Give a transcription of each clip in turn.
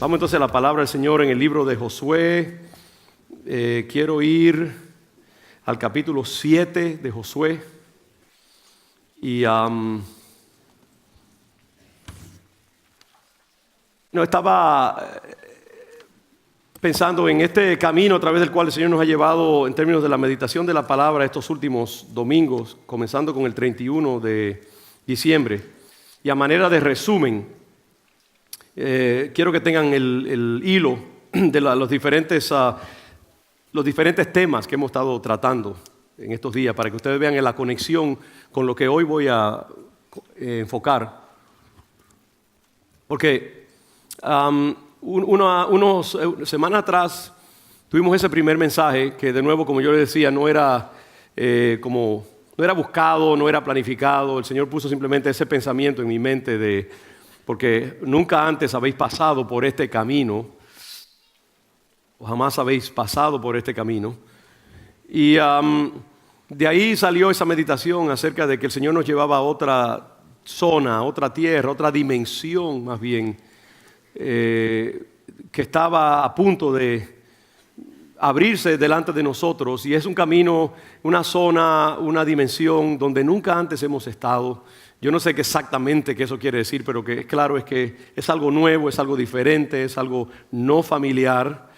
Vamos entonces a la palabra del Señor en el libro de Josué. Quiero ir al capítulo 7 de Josué. Y estaba pensando en este camino a través del cual el Señor nos ha llevado en términos de la meditación de la palabra estos últimos domingos, comenzando con el 31 de diciembre. Y a manera de resumen, quiero que tengan el hilo de los diferentes temas que hemos estado tratando en estos días, para que ustedes vean la conexión con lo que hoy voy a enfocar. Porque unas semanas atrás tuvimos ese primer mensaje que, de nuevo, como yo les decía, no era buscado, no era planificado. El Señor puso simplemente ese pensamiento en mi mente porque nunca antes habéis pasado por este camino, o jamás habéis pasado por este camino. Y de ahí salió esa meditación acerca de que el Señor nos llevaba a otra zona, otra tierra, otra dimensión más bien, que estaba a punto de abrirse delante de nosotros. Y es un camino, una zona, una dimensión donde nunca antes hemos estado. Yo no sé exactamente qué eso quiere decir, pero que claro es que es algo nuevo, es algo diferente, es algo no familiar.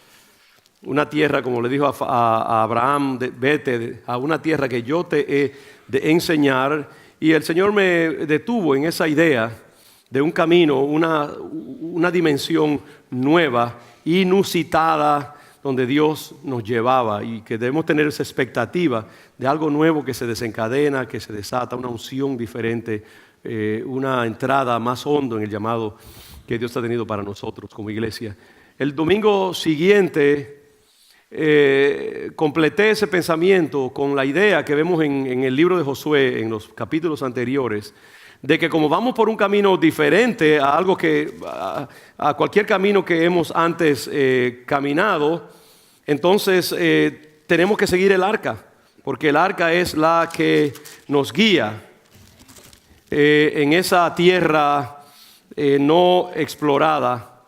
Una tierra, como le dijo a Abraham, vete a una tierra que yo te he de enseñar. Y el Señor me detuvo en esa idea de un camino, una dimensión nueva, inusitada, donde Dios nos llevaba, y que debemos tener esa expectativa de algo nuevo que se desencadena, que se desata, una unción diferente, una entrada más hondo en el llamado que Dios ha tenido para nosotros como iglesia. El domingo siguiente completé ese pensamiento con la idea que vemos en el libro de Josué, en los capítulos anteriores, de que como vamos por un camino diferente a algo a cualquier camino que hemos antes caminado, entonces tenemos que seguir el arca, porque el arca es la que nos guía en esa tierra no explorada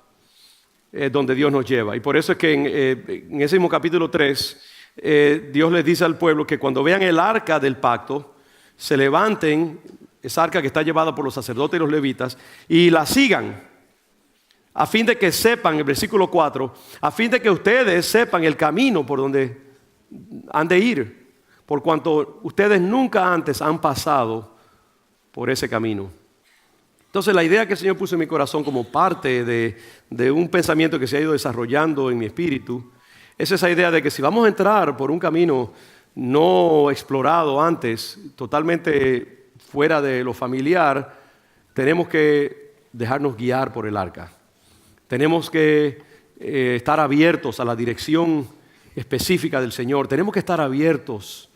donde Dios nos lleva. Y por eso es que en ese mismo capítulo 3 Dios les dice al pueblo que cuando vean el arca del pacto, se levanten, esa arca que está llevada por los sacerdotes y los levitas, y la sigan, a fin de que sepan, el versículo 4, a fin de que ustedes sepan el camino por donde han de ir, por cuanto ustedes nunca antes han pasado por ese camino. Entonces, la idea que el Señor puso en mi corazón como parte de un pensamiento que se ha ido desarrollando en mi espíritu, es esa idea de que si vamos a entrar por un camino no explorado antes, totalmente fuera de lo familiar, tenemos que dejarnos guiar por el arca. Tenemos que estar abiertos a la dirección específica del Señor. Tenemos que estar abiertos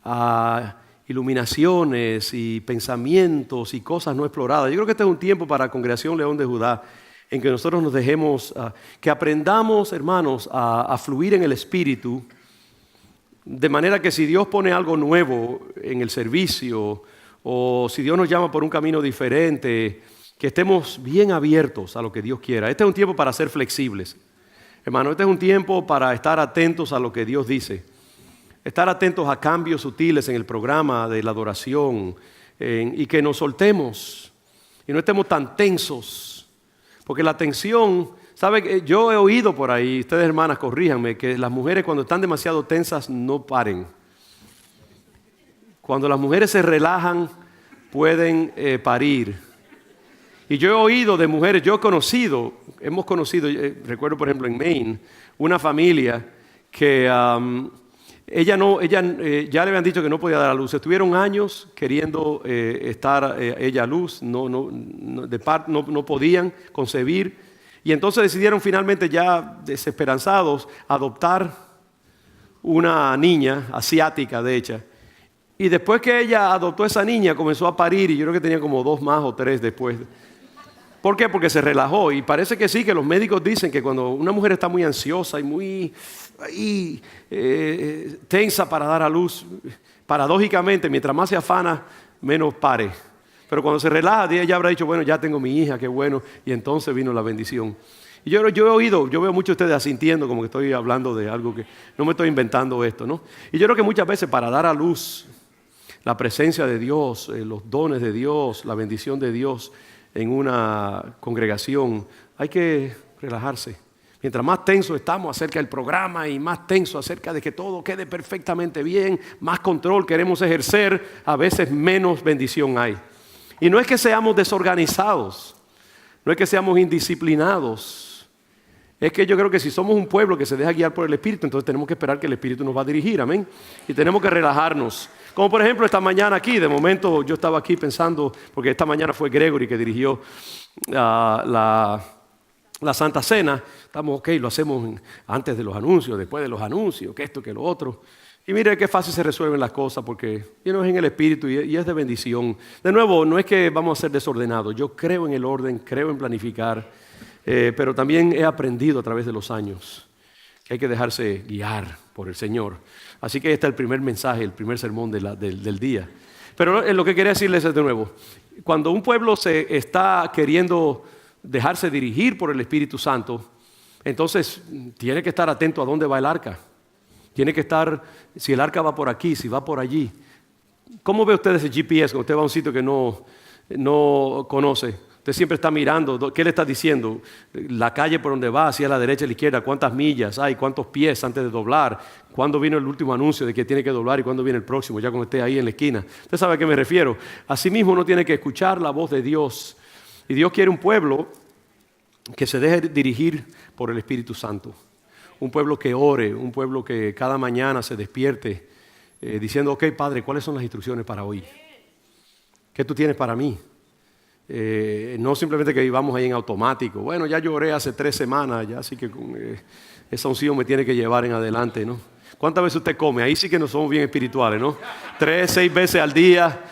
a iluminaciones y pensamientos y cosas no exploradas. Yo creo que este es un tiempo para Congregación León de Judá en que nosotros nos dejemos, que aprendamos, hermanos, a fluir en el Espíritu, de manera que si Dios pone algo nuevo en el servicio, o si Dios nos llama por un camino diferente, que estemos bien abiertos a lo que Dios quiera. Este es un tiempo para ser flexibles. Hermano, este es un tiempo para estar atentos a lo que Dios dice. Estar atentos a cambios sutiles en el programa de la adoración, y que nos soltemos y no estemos tan tensos. Porque la tensión, ¿sabe? Yo he oído por ahí, ustedes hermanas, corríjanme, que las mujeres cuando están demasiado tensas no paren. Cuando las mujeres se relajan, pueden parir. Y yo he oído de mujeres, hemos conocido, recuerdo por ejemplo en Maine, una familia que ya le habían dicho que no podía dar a luz. Estuvieron años queriendo estar ella a luz, no podían concebir. Y entonces decidieron finalmente, ya desesperanzados, adoptar una niña asiática, de hecho. Y después que ella adoptó a esa niña, comenzó a parir, y yo creo que tenía como 2 más o 3 después. ¿Por qué? Porque se relajó. Y parece que sí, que los médicos dicen que cuando una mujer está muy ansiosa y muy tensa para dar a luz, paradójicamente, mientras más se afana, menos pare. Pero cuando se relaja, ella habrá dicho, bueno, ya tengo mi hija, qué bueno. Y entonces vino la bendición. Y yo he oído, yo veo muchos de ustedes asintiendo como que estoy hablando de algo que no me estoy inventando esto, ¿no? Y yo creo que muchas veces para dar a luz la presencia de Dios, los dones de Dios, la bendición de Dios en una congregación, hay que relajarse. Mientras más tenso estamos acerca del programa y más tenso acerca de que todo quede perfectamente bien, más control queremos ejercer, a veces menos bendición hay. Y no es que seamos desorganizados, no es que seamos indisciplinados. Es que yo creo que si somos un pueblo que se deja guiar por el Espíritu, entonces tenemos que esperar que el Espíritu nos va a dirigir, amén. Y tenemos que relajarnos. Como por ejemplo esta mañana aquí, de momento yo estaba aquí pensando, porque esta mañana fue Gregory que dirigió la Santa Cena. Estamos, lo hacemos antes de los anuncios, después de los anuncios, que esto, que lo otro. Y mire qué fácil se resuelven las cosas porque es en el Espíritu y es de bendición. De nuevo, no es que vamos a ser desordenados. Yo creo en el orden, creo en planificar, pero también he aprendido a través de los años que hay que dejarse guiar por el Señor. Así que este es el primer mensaje, el primer sermón del día. Pero lo que quería decirles es de nuevo, cuando un pueblo se está queriendo dejarse dirigir por el Espíritu Santo, entonces tiene que estar atento a dónde va el arca. Tiene que estar, si el arca va por aquí, si va por allí. ¿Cómo ve usted ese GPS cuando usted va a un sitio que no conoce? Usted siempre está mirando, ¿qué le está diciendo? La calle por donde va, hacia la derecha, a la izquierda, cuántas millas hay, cuántos pies antes de doblar, cuándo vino el último anuncio de que tiene que doblar y cuándo viene el próximo, ya cuando esté ahí en la esquina. Usted sabe a qué me refiero. Asimismo uno tiene que escuchar la voz de Dios. Y Dios quiere un pueblo que se deje dirigir por el Espíritu Santo. Un pueblo que ore, un pueblo que cada mañana se despierte diciendo, ok, Padre, ¿cuáles son las instrucciones para hoy? ¿Qué tú tienes para mí? No simplemente que vivamos ahí en automático. Bueno, ya yo oré hace 3 semanas, ya así que esa unción me tiene que llevar en adelante, ¿no? ¿Cuántas veces usted come? Ahí sí que no somos bien espirituales, ¿no? 3, 6 veces al día.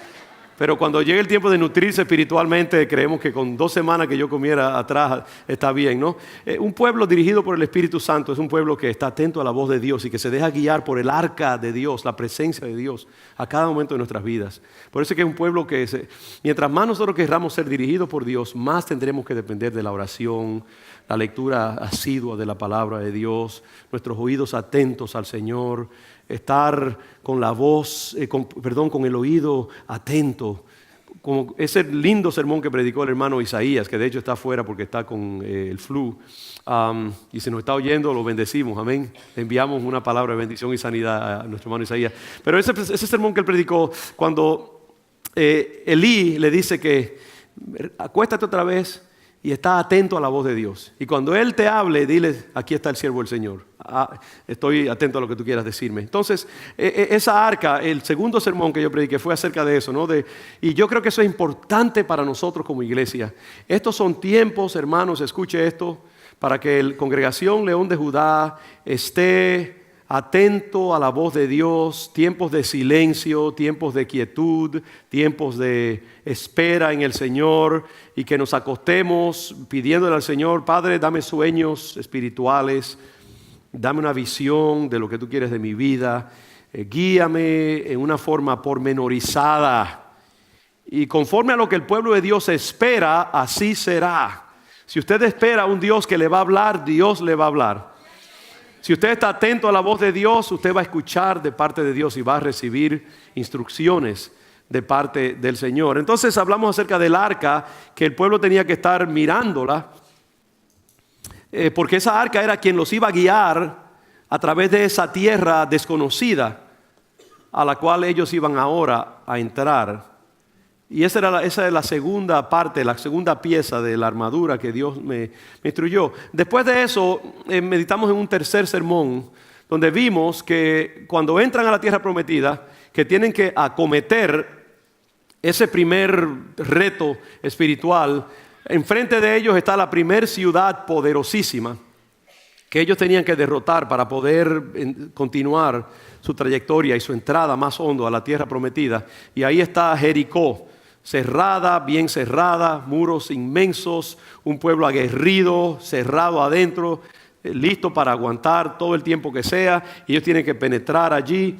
Pero cuando llegue el tiempo de nutrirse espiritualmente, creemos que con 2 semanas que yo comiera atrás está bien, ¿no? Un pueblo dirigido por el Espíritu Santo es un pueblo que está atento a la voz de Dios y que se deja guiar por el arca de Dios, la presencia de Dios a cada momento de nuestras vidas. Por eso es que es un pueblo que, mientras más nosotros querramos ser dirigidos por Dios, más tendremos que depender de la oración, la lectura asidua de la palabra de Dios, nuestros oídos atentos al Señor, estar con la voz, con el oído atento, como ese lindo sermón que predicó el hermano Isaías, que de hecho está afuera porque está con el flu, y si nos está oyendo lo bendecimos, amén. Le enviamos una palabra de bendición y sanidad a nuestro hermano Isaías. Pero ese sermón que él predicó, cuando Elí le dice que acuéstate otra vez y está atento a la voz de Dios. Y cuando Él te hable, dile, aquí está el siervo del Señor. Estoy atento a lo que tú quieras decirme. Entonces, esa arca, el segundo sermón que yo prediqué fue acerca de eso, ¿no? Y yo creo que eso es importante para nosotros como iglesia. Estos son tiempos, hermanos, escuche esto, para que la congregación León de Judá esté atento a la voz de Dios, tiempos de silencio, tiempos de quietud, tiempos de espera en el Señor, y que nos acostemos pidiéndole al Señor, Padre, dame sueños espirituales, dame una visión de lo que tú quieres de mi vida, guíame en una forma pormenorizada, y conforme a lo que el pueblo de Dios espera, así será. Si usted espera a un Dios que le va a hablar, Dios le va a hablar. Si usted está atento a la voz de Dios, usted va a escuchar de parte de Dios y va a recibir instrucciones de parte del Señor. Entonces hablamos acerca del arca, que el pueblo tenía que estar mirándola, porque esa arca era quien los iba a guiar a través de esa tierra desconocida a la cual ellos iban ahora a entrar. Y esa es la segunda parte, la segunda pieza de la armadura que Dios me instruyó. Después de eso, meditamos en un tercer sermón, donde vimos que cuando entran a la tierra prometida, que tienen que acometer ese primer reto espiritual. Enfrente de ellos está la primer ciudad poderosísima que ellos tenían que derrotar para poder continuar su trayectoria y su entrada más hondo a la tierra prometida. Y ahí está Jericó, cerrada, bien cerrada, muros inmensos, un pueblo aguerrido, cerrado adentro, listo para aguantar todo el tiempo que sea. Y ellos tienen que penetrar allí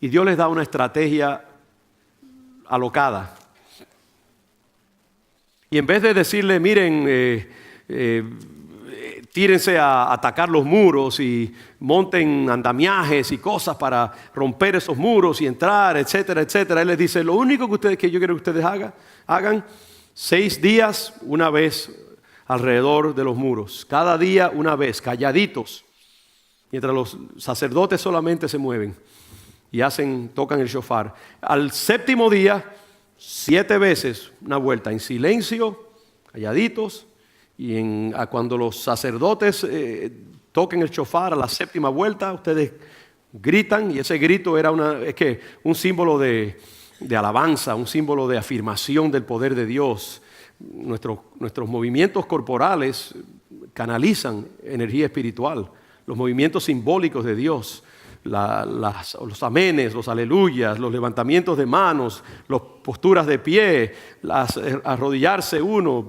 y Dios les da una estrategia alocada. Y en vez de decirle, miren, tírense a atacar los muros y monten andamiajes y cosas para romper esos muros y entrar, etcétera, etcétera. Él les dice, lo único que yo quiero que ustedes hagan 6 días una vez alrededor de los muros. Cada día una vez, calladitos. Mientras los sacerdotes solamente se mueven y tocan el shofar. Al 7º día, 7 veces una vuelta en silencio, calladitos. Y cuando los sacerdotes toquen el shofar a la 7ª vuelta, ustedes gritan, y ese grito era un símbolo de alabanza, un símbolo de afirmación del poder de Dios. Nuestros movimientos corporales canalizan energía espiritual, los movimientos simbólicos de Dios, los amenes, los aleluyas, los levantamientos de manos, las posturas de pie, arrodillarse uno,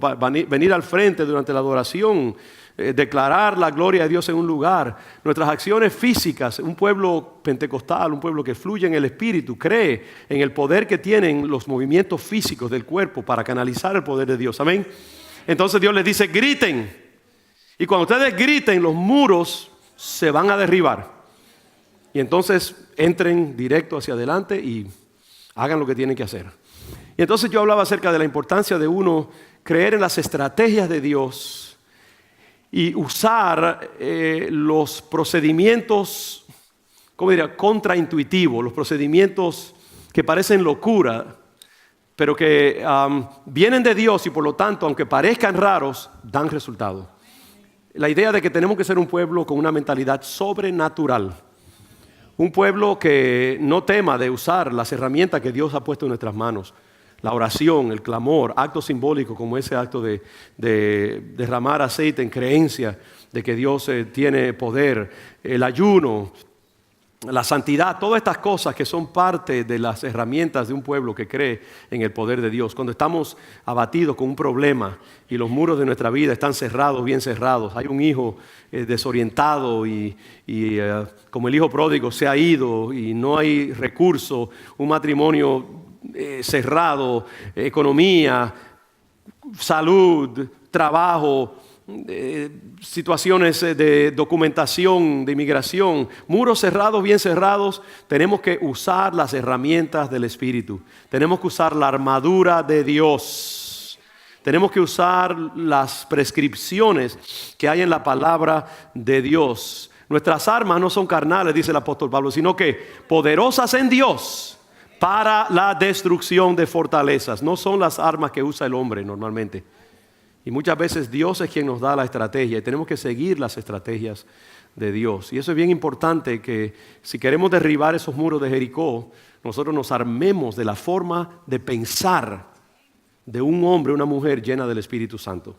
venir al frente durante la adoración, declarar la gloria de Dios en un lugar. Nuestras acciones físicas, un pueblo pentecostal, un pueblo que fluye en el Espíritu, cree en el poder que tienen los movimientos físicos del cuerpo para canalizar el poder de Dios. Amén. Entonces Dios les dice, griten. Y cuando ustedes griten, los muros se van a derribar. Y entonces entren directo hacia adelante y hagan lo que tienen que hacer. Y entonces yo hablaba acerca de la importancia de uno creer en las estrategias de Dios y usar los procedimientos, contraintuitivos, los procedimientos que parecen locura, pero que vienen de Dios y por lo tanto, aunque parezcan raros, dan resultado. La idea de que tenemos que ser un pueblo con una mentalidad sobrenatural. Un pueblo que no tema de usar las herramientas que Dios ha puesto en nuestras manos. La oración, el clamor, actos simbólicos como ese acto de derramar aceite en creencia de que Dios tiene poder, el ayuno, la santidad, todas estas cosas que son parte de las herramientas de un pueblo que cree en el poder de Dios. Cuando estamos abatidos con un problema y los muros de nuestra vida están cerrados, bien cerrados, hay un hijo desorientado y como el hijo pródigo se ha ido y no hay recursos, un matrimonio cerrado, economía, salud, trabajo, situaciones de documentación, de inmigración, muros cerrados, bien cerrados. Tenemos que usar las herramientas del Espíritu. Tenemos que usar la armadura de Dios. Tenemos que usar las prescripciones que hay en la palabra de Dios. Nuestras armas no son carnales, dice el apóstol Pablo, sino que poderosas en Dios para la destrucción de fortalezas. No son las armas que usa el hombre normalmente. Y muchas veces Dios es quien nos da la estrategia y tenemos que seguir las estrategias de Dios. Y eso es bien importante, que si queremos derribar esos muros de Jericó, nosotros nos armemos de la forma de pensar de un hombre, una mujer llena del Espíritu Santo.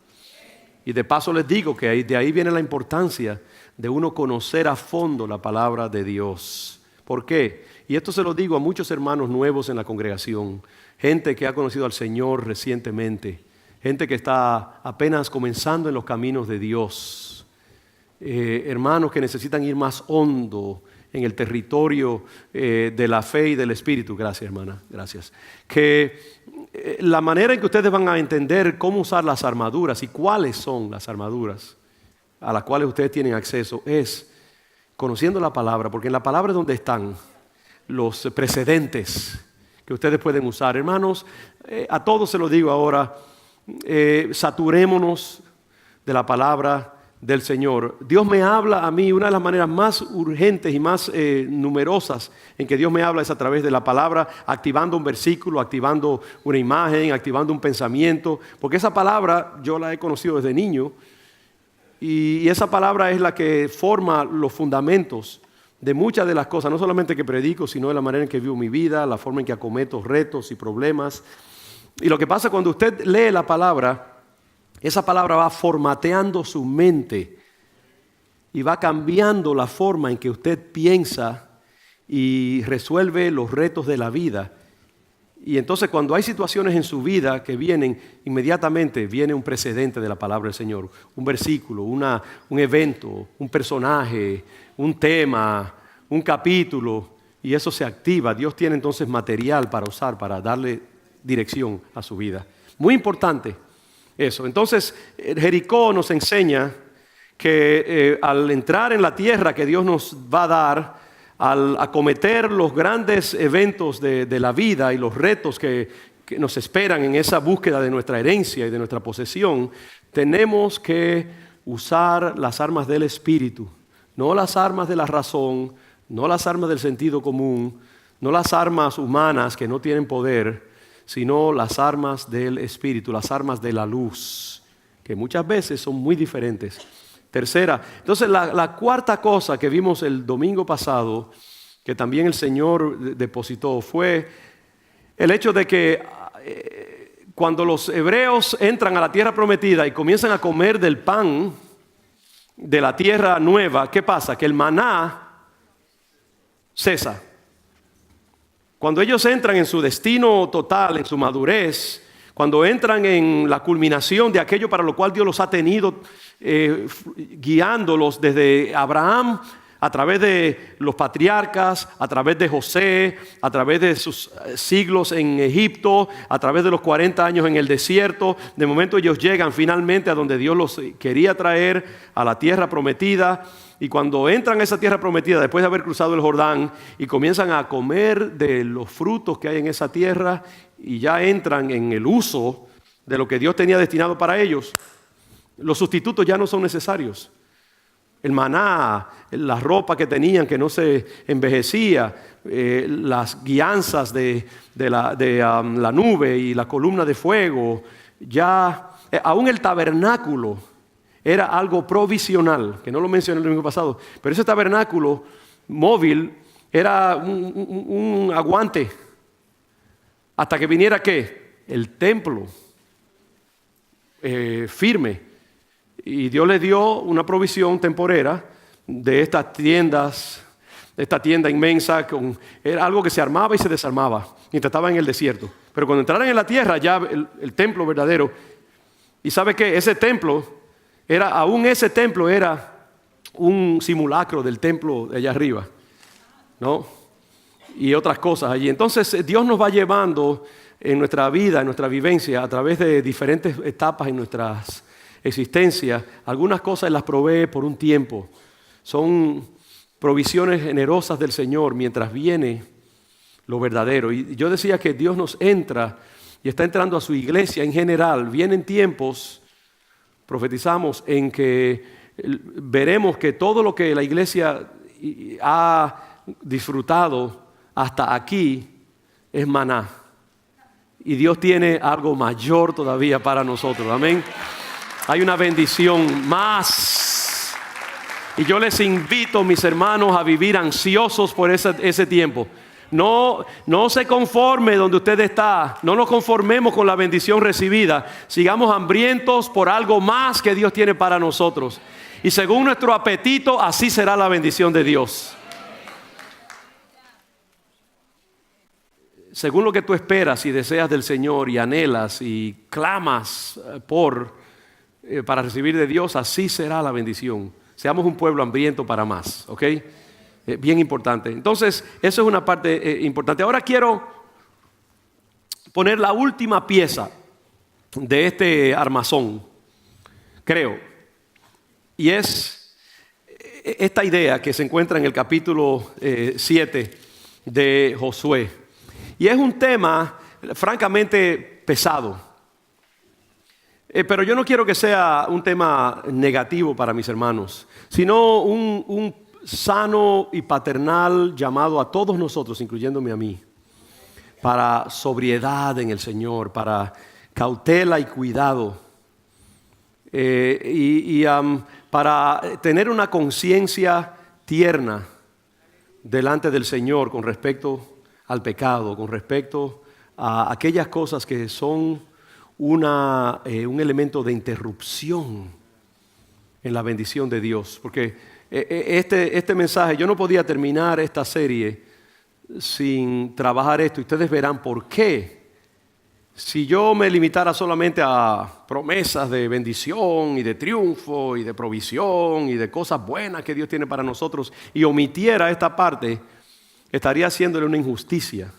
Y de paso les digo que de ahí viene la importancia de uno conocer a fondo la palabra de Dios. ¿Por qué? Y esto se lo digo a muchos hermanos nuevos en la congregación, gente que ha conocido al Señor recientemente, gente que está apenas comenzando en los caminos de Dios, hermanos que necesitan ir más hondo en el territorio de la fe y del Espíritu. Gracias, hermana, gracias. Que la manera en que ustedes van a entender cómo usar las armaduras y cuáles son las armaduras a las cuales ustedes tienen acceso es conociendo la palabra, porque en la palabra es donde están los precedentes que ustedes pueden usar. Hermanos, a todos se lo digo ahora, saturémonos de la palabra del Señor. Dios me habla a mí, una de las maneras más urgentes y más numerosas en que Dios me habla es a través de la palabra, activando un versículo, activando una imagen, activando un pensamiento, porque esa palabra yo la he conocido desde niño y esa palabra es la que forma los fundamentos de muchas de las cosas, no solamente que predico, sino de la manera en que vivo mi vida, la forma en que acometo retos y problemas. Y lo que pasa cuando usted lee la palabra, esa palabra va formateando su mente y va cambiando la forma en que usted piensa y resuelve los retos de la vida. Y entonces cuando hay situaciones en su vida que vienen, inmediatamente viene un precedente de la palabra del Señor, un versículo, un evento, un personaje, un tema, un capítulo, y eso se activa. Dios tiene entonces material para usar, para darle dirección a su vida. Muy importante eso. Entonces, Jericó nos enseña que al entrar en la tierra que Dios nos va a dar, al acometer los grandes eventos de la vida y los retos que nos esperan en esa búsqueda de nuestra herencia y de nuestra posesión, tenemos que usar las armas del Espíritu, no las armas de la razón, no las armas del sentido común, no las armas humanas que no tienen poder, sino las armas del Espíritu, las armas de la luz, que muchas veces son muy diferentes. Tercera, entonces la cuarta cosa que vimos el domingo pasado, que también el Señor depositó, fue el hecho de que cuando los hebreos entran a la tierra prometida y comienzan a comer del pan de la tierra nueva, ¿qué pasa? Que el maná cesa. Cuando ellos entran en su destino total, en su madurez, cuando entran en la culminación de aquello para lo cual Dios los ha tenido guiándolos desde Abraham, a través de los patriarcas, a través de José, a través de sus siglos en Egipto, a través de los 40 años en el desierto. De momento ellos llegan finalmente a donde Dios los quería traer, a la tierra prometida. Y cuando entran a esa tierra prometida, después de haber cruzado el Jordán, y comienzan a comer de los frutos que hay en esa tierra, y ya entran en el uso de lo que Dios tenía destinado para ellos, los sustitutos ya no son necesarios. El maná, la ropa que tenían que no se envejecía, las guianzas de la nube y la columna de fuego, ya aún el tabernáculo era algo provisional, que no lo mencioné el domingo pasado, pero ese tabernáculo móvil era un aguante hasta que viniera ¿qué? El templo firme. Y Dios les dio una provisión temporera de estas tiendas, de esta tienda inmensa, era algo que se armaba y se desarmaba mientras estaba en el desierto. Pero cuando entraran en la tierra, ya el templo verdadero, y ¿sabe qué? Ese templo era un simulacro del templo de allá arriba, ¿no? Y otras cosas allí. Entonces Dios nos va llevando en nuestra vida, en nuestra vivencia, a través de diferentes etapas en nuestras existencia. Algunas cosas las provee por un tiempo. Son provisiones generosas del Señor mientras viene lo verdadero. Y yo decía que Dios nos entra y está entrando a su iglesia en general. Vienen tiempos, profetizamos, en que veremos que todo lo que la iglesia ha disfrutado hasta aquí es maná. Y Dios tiene algo mayor todavía para nosotros. Amén. Hay una bendición más. Y yo les invito, mis hermanos, a vivir ansiosos por ese tiempo. No se conforme donde usted está. No nos conformemos con la bendición recibida. Sigamos hambrientos por algo más que Dios tiene para nosotros. Y según nuestro apetito, así será la bendición de Dios. Según lo que tú esperas y deseas del Señor y anhelas y clamas para recibir de Dios, así será la bendición. Seamos un pueblo hambriento para más, ¿ok? Bien importante. Entonces, eso es una parte importante. Ahora quiero poner la última pieza de este armazón, creo. Y es esta idea que se encuentra en el capítulo 7 de Josué. Y es un tema francamente pesado. Pero yo no quiero que sea un tema negativo para mis hermanos, sino un sano y paternal llamado a todos nosotros, incluyéndome a mí, para sobriedad en el Señor, para cautela y cuidado, para tener una conciencia tierna delante del Señor con respecto al pecado, con respecto a aquellas cosas que son un elemento de interrupción en la bendición de Dios. Porque este mensaje, yo no podía terminar esta serie sin trabajar esto. Y ustedes verán por qué. Si yo me limitara solamente a promesas de bendición y de triunfo y de provisión y de cosas buenas que Dios tiene para nosotros y omitiera esta parte, estaría haciéndole una injusticia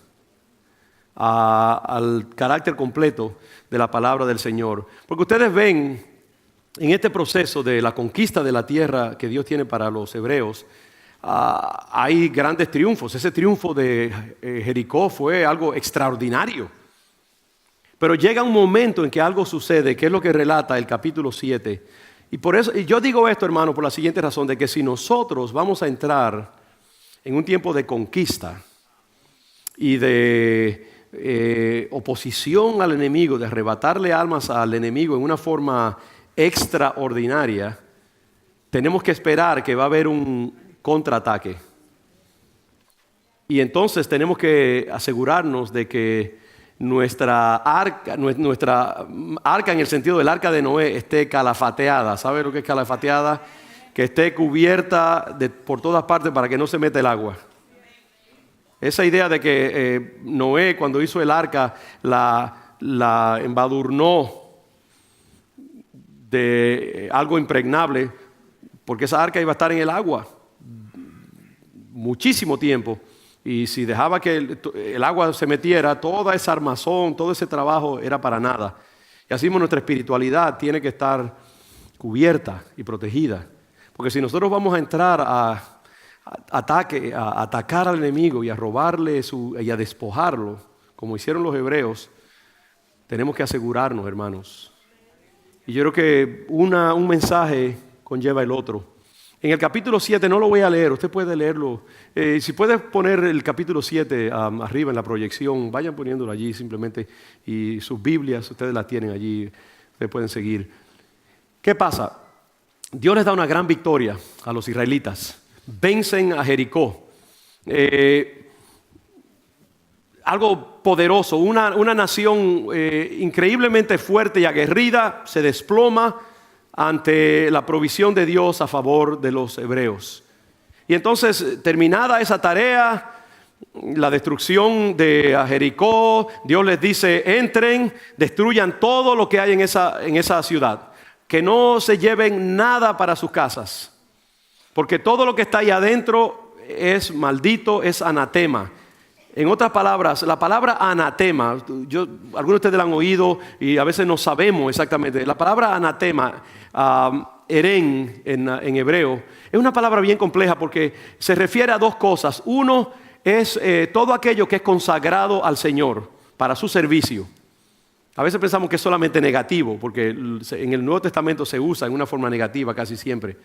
al carácter completo de la palabra del Señor. Porque ustedes ven en este proceso de la conquista de la tierra que Dios tiene para los hebreos, hay grandes triunfos. Ese triunfo de Jericó fue algo extraordinario. Pero llega un momento en que algo sucede, que es lo que relata el capítulo 7. Y por eso, y yo digo esto, hermano, por la siguiente razón, de que si nosotros vamos a entrar en un tiempo de conquista y de oposición al enemigo, de arrebatarle almas al enemigo en una forma extraordinaria, tenemos que esperar que va a haber un contraataque. Y entonces tenemos que asegurarnos de que nuestra arca en el sentido del arca de Noé esté calafateada. ¿Sabe lo que es calafateada? Que esté cubierta por todas partes para que no se meta el agua. Esa idea de que Noé, cuando hizo el arca, la embadurnó de algo impregnable, porque esa arca iba a estar en el agua muchísimo tiempo, y si dejaba que el agua se metiera, toda esa armazón, todo ese trabajo era para nada. Y así mismo nuestra espiritualidad tiene que estar cubierta y protegida, porque si nosotros vamos a entrar a atacar al enemigo y a robarle y a despojarlo, como hicieron los hebreos, tenemos que asegurarnos, hermanos. Y yo creo que un mensaje conlleva el otro. En el capítulo 7, no lo voy a leer, usted puede leerlo. Si puede poner el capítulo 7 arriba en la proyección, vayan poniéndolo allí simplemente. Y sus Biblias, ustedes las tienen allí, ustedes pueden seguir. ¿Qué pasa? Dios les da una gran victoria a los israelitas. Vencen a Jericó. Algo poderoso, una nación increíblemente fuerte y aguerrida se desploma ante la provisión de Dios a favor de los hebreos. Y entonces, terminada esa tarea, la destrucción de Jericó, Dios les dice: entren, destruyan todo lo que hay en esa ciudad, que no se lleven nada para sus casas, porque todo lo que está ahí adentro es maldito, es anatema. En otras palabras, la palabra anatema, algunos de ustedes la han oído y a veces no sabemos exactamente. La palabra anatema, herén en hebreo, es una palabra bien compleja porque se refiere a dos cosas. Uno es todo aquello que es consagrado al Señor para su servicio. A veces pensamos que es solamente negativo, porque en el Nuevo Testamento se usa en una forma negativa casi siempre.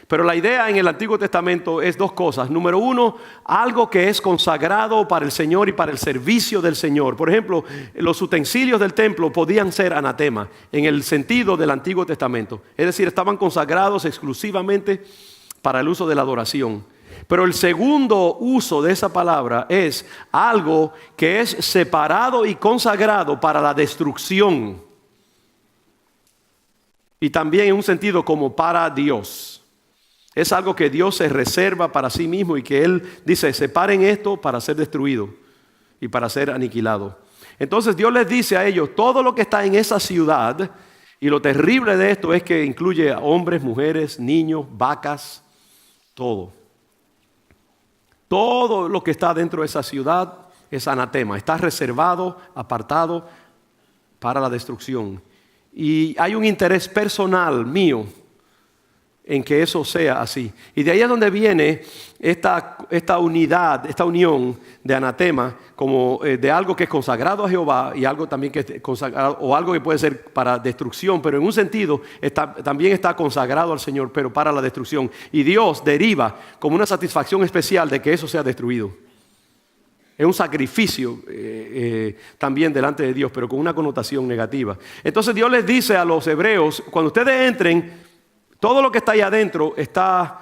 Pero la idea en el Antiguo Testamento es dos cosas. Número uno, algo que es consagrado para el Señor y para el servicio del Señor. Por ejemplo, los utensilios del templo podían ser anatema en el sentido del Antiguo Testamento. Es decir, estaban consagrados exclusivamente para el uso de la adoración. Pero el segundo uso de esa palabra es algo que es separado y consagrado para la destrucción. Y también en un sentido como para Dios. Es algo que Dios se reserva para sí mismo y que Él dice: separen esto para ser destruido y para ser aniquilado. Entonces Dios les dice a ellos: todo lo que está en esa ciudad, y lo terrible de esto es que incluye a hombres, mujeres, niños, vacas, todo. Todo lo que está dentro de esa ciudad es anatema, está reservado, apartado para la destrucción. Y hay un interés personal mío en que eso sea así. Y de ahí es donde viene esta unidad, esta unión de anatema, como de algo que es consagrado a Jehová y algo también que es consagrado, o algo que puede ser para destrucción, pero en un sentido también está consagrado al Señor, pero para la destrucción. Y Dios deriva como una satisfacción especial de que eso sea destruido. Es un sacrificio también delante de Dios, pero con una connotación negativa. Entonces Dios les dice a los hebreos: cuando ustedes entren, todo lo que está ahí adentro está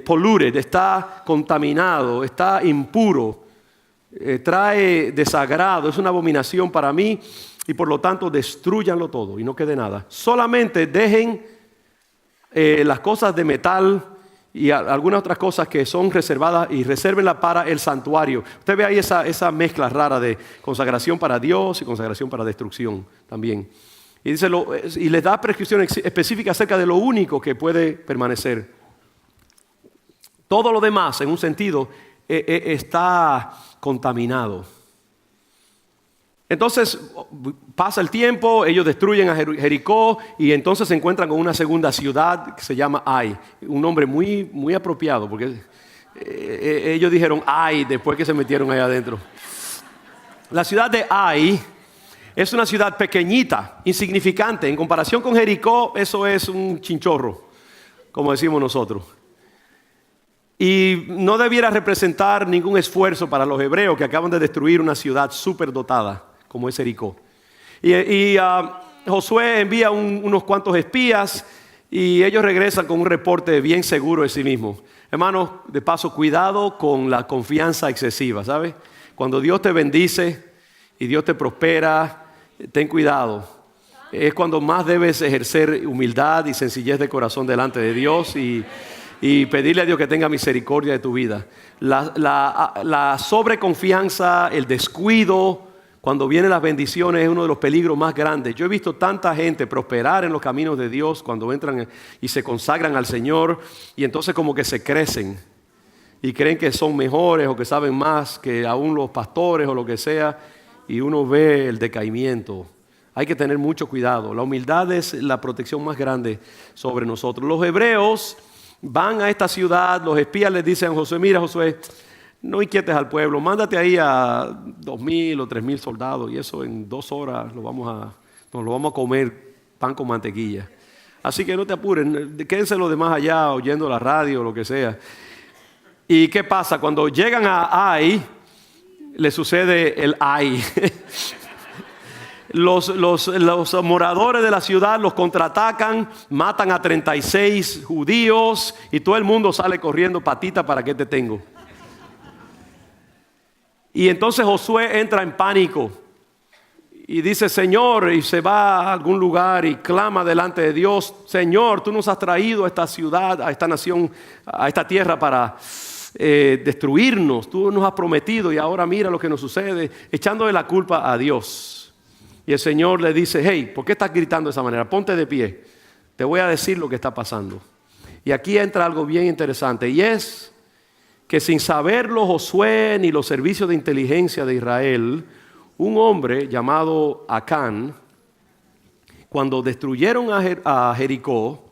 polluted, está contaminado, está impuro, trae desagrado, es una abominación para mí, y por lo tanto destrúyanlo todo y no quede nada. Solamente dejen las cosas de metal y algunas otras cosas que son reservadas, y resérvenlas para el santuario. Usted ve ahí esa mezcla rara de consagración para Dios y consagración para destrucción también. Y dice y les da prescripciones específicas acerca de lo único que puede permanecer. Todo lo demás, en un sentido, está contaminado. Entonces pasa el tiempo, ellos destruyen a Jericó y entonces se encuentran con una segunda ciudad que se llama Ai. Un nombre muy, muy apropiado porque ellos dijeron Ai después que se metieron allá adentro. La ciudad de Ai es una ciudad pequeñita, insignificante. En comparación con Jericó, eso es un chinchorro, como decimos nosotros. Y no debiera representar ningún esfuerzo para los hebreos que acaban de destruir una ciudad súper dotada como es Jericó. Josué envía unos cuantos espías y ellos regresan con un reporte bien seguro de sí mismos. Hermanos, de paso, cuidado con la confianza excesiva, ¿sabes? Cuando Dios te bendice y Dios te prospera, ten cuidado. Es cuando más debes ejercer humildad y sencillez de corazón delante de Dios y pedirle a Dios que tenga misericordia de tu vida. La sobreconfianza, el descuido, cuando vienen las bendiciones, es uno de los peligros más grandes. Yo he visto tanta gente prosperar en los caminos de Dios cuando entran y se consagran al Señor y entonces como que se crecen y creen que son mejores o que saben más que aún los pastores o lo que sea, y uno ve el decaimiento. Hay que tener mucho cuidado. La humildad es la protección más grande sobre nosotros. Los hebreos van a esta ciudad, los espías les dicen a Josué: mira, Josué, no inquietes al pueblo, mándate ahí a 2,000 o 3,000 soldados y eso en 2 horas nos lo vamos a comer pan con mantequilla. Así que no te apuren, quédense los demás allá oyendo la radio o lo que sea. ¿Y qué pasa? Cuando llegan a Ai, le sucede el Ai. Los moradores de la ciudad los contraatacan, matan a 36 judíos y todo el mundo sale corriendo: patita, ¿para qué te tengo? Y entonces Josué entra en pánico y dice: Señor, y se va a algún lugar y clama delante de Dios: Señor, tú nos has traído a esta ciudad, a esta nación, a esta tierra para destruirnos. Tú nos has prometido y ahora mira lo que nos sucede, echándole la culpa a Dios. Y el Señor le dice: hey, ¿por qué estás gritando de esa manera? Ponte de pie, te voy a decir lo que está pasando. Y aquí entra algo bien interesante, y es que sin saberlo Josué ni los servicios de inteligencia de Israel, un hombre llamado Acán, cuando destruyeron a Jericó,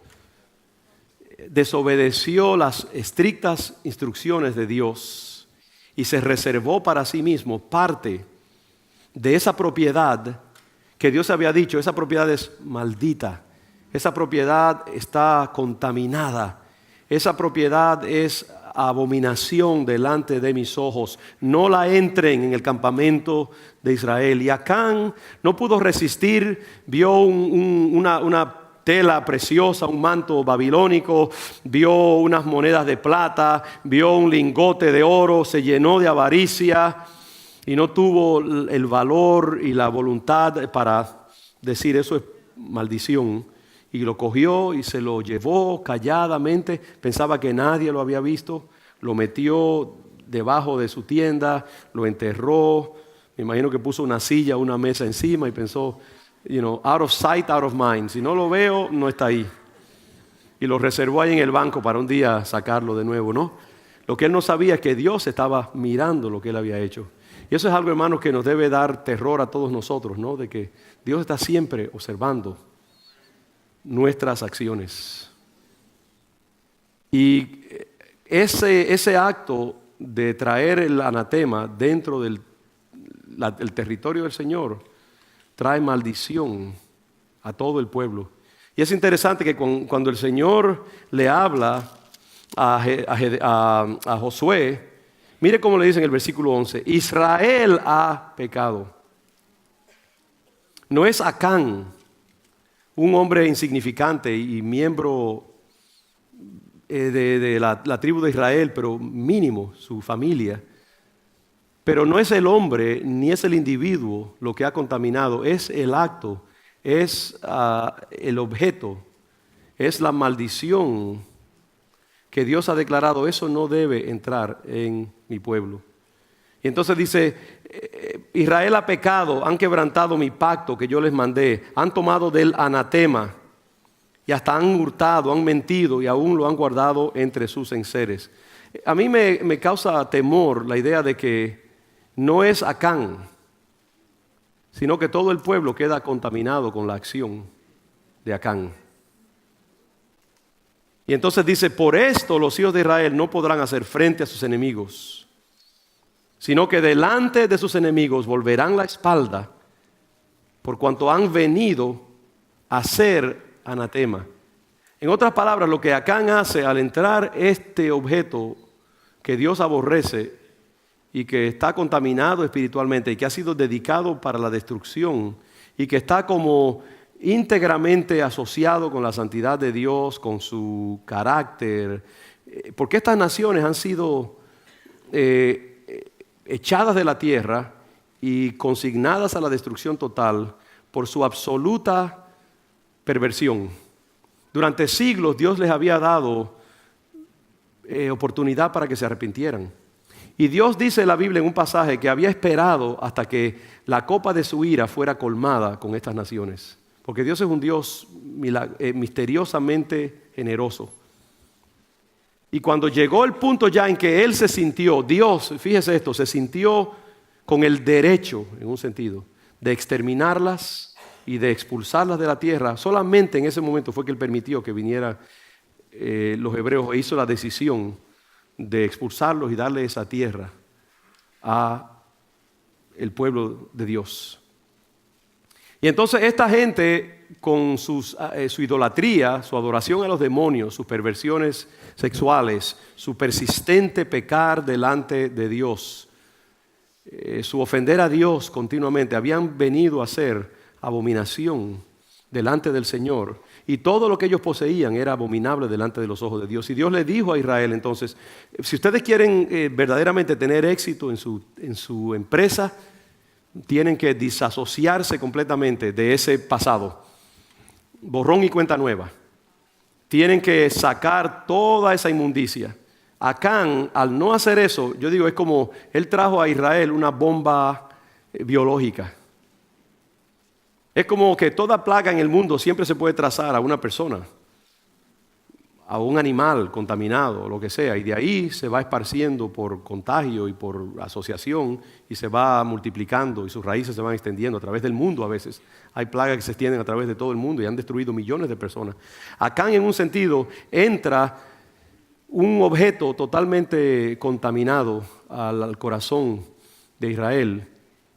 desobedeció las estrictas instrucciones de Dios y se reservó para sí mismo parte de esa propiedad que Dios había dicho: esa propiedad es maldita, esa propiedad está contaminada, esa propiedad es abominación delante de mis ojos, no la entren en el campamento de Israel. Y Acán no pudo resistir, vio una tela preciosa, un manto babilónico, vio unas monedas de plata, vio un lingote de oro, se llenó de avaricia y no tuvo el valor y la voluntad para decir: eso es maldición. Y lo cogió y se lo llevó calladamente, pensaba que nadie lo había visto, lo metió debajo de su tienda, lo enterró, me imagino que puso una silla, una mesa encima y pensó, out of sight, out of mind, si no lo veo, no está ahí. Y lo reservó ahí en el banco para un día sacarlo de nuevo, ¿no? Lo que él no sabía es que Dios estaba mirando lo que él había hecho. Y eso es algo, hermanos, que nos debe dar terror a todos nosotros, ¿no? De que Dios está siempre observando nuestras acciones. Y ese acto de traer el anatema dentro del territorio del Señor trae maldición a todo el pueblo. Y es interesante que cuando el Señor le habla a Josué, mire cómo le dice en el versículo 11: Israel ha pecado. No es Acán, un hombre insignificante y miembro de la tribu de Israel, pero mínimo, su familia. Pero no es el hombre ni es el individuo lo que ha contaminado, es el acto, es el objeto, es la maldición que Dios ha declarado: eso no debe entrar en mi pueblo. Y entonces dice: Israel ha pecado, han quebrantado mi pacto que yo les mandé, han tomado del anatema y hasta han hurtado, han mentido y aún lo han guardado entre sus enseres. A mí me causa temor la idea de que no es Acán, sino que todo el pueblo queda contaminado con la acción de Acán. Y entonces dice, por esto los hijos de Israel no podrán hacer frente a sus enemigos, sino que delante de sus enemigos volverán la espalda, por cuanto han venido a ser anatema. En otras palabras, lo que Acán hace al entrar este objeto que Dios aborrece y que está contaminado espiritualmente y que ha sido dedicado para la destrucción y que está como íntegramente asociado con la santidad de Dios, con su carácter, porque estas naciones han sido echadas de la tierra y consignadas a la destrucción total por su absoluta perversión. Durante siglos Dios les había dado oportunidad para que se arrepintieran. Y Dios dice en la Biblia en un pasaje que había esperado hasta que la copa de su ira fuera colmada con estas naciones. Porque Dios es un Dios misteriosamente generoso. Y cuando llegó el punto ya en que Él se sintió, Dios, fíjese esto, se sintió con el derecho, en un sentido, de exterminarlas y de expulsarlas de la tierra, solamente en ese momento fue que Él permitió que vinieran los hebreos e hizo la decisión de expulsarlos y darle esa tierra a el pueblo de Dios. Y entonces esta gente con su idolatría, su adoración a los demonios, sus perversiones sexuales, su persistente pecar delante de Dios, su ofender a Dios continuamente, habían venido a ser abominación delante del Señor. Y todo lo que ellos poseían era abominable delante de los ojos de Dios. Y Dios le dijo a Israel entonces, si ustedes quieren verdaderamente tener éxito en su empresa, tienen que disasociarse completamente de ese pasado. Borrón y cuenta nueva. Tienen que sacar toda esa inmundicia. Acán, al no hacer eso, yo digo, es como él trajo a Israel una bomba biológica. Es como que toda plaga en el mundo siempre se puede trazar a una persona, a un animal contaminado o lo que sea, y de ahí se va esparciendo por contagio y por asociación y se va multiplicando y sus raíces se van extendiendo a través del mundo a veces. Hay plagas que se extienden a través de todo el mundo y han destruido millones de personas. Acá en un sentido entra un objeto totalmente contaminado al corazón de Israel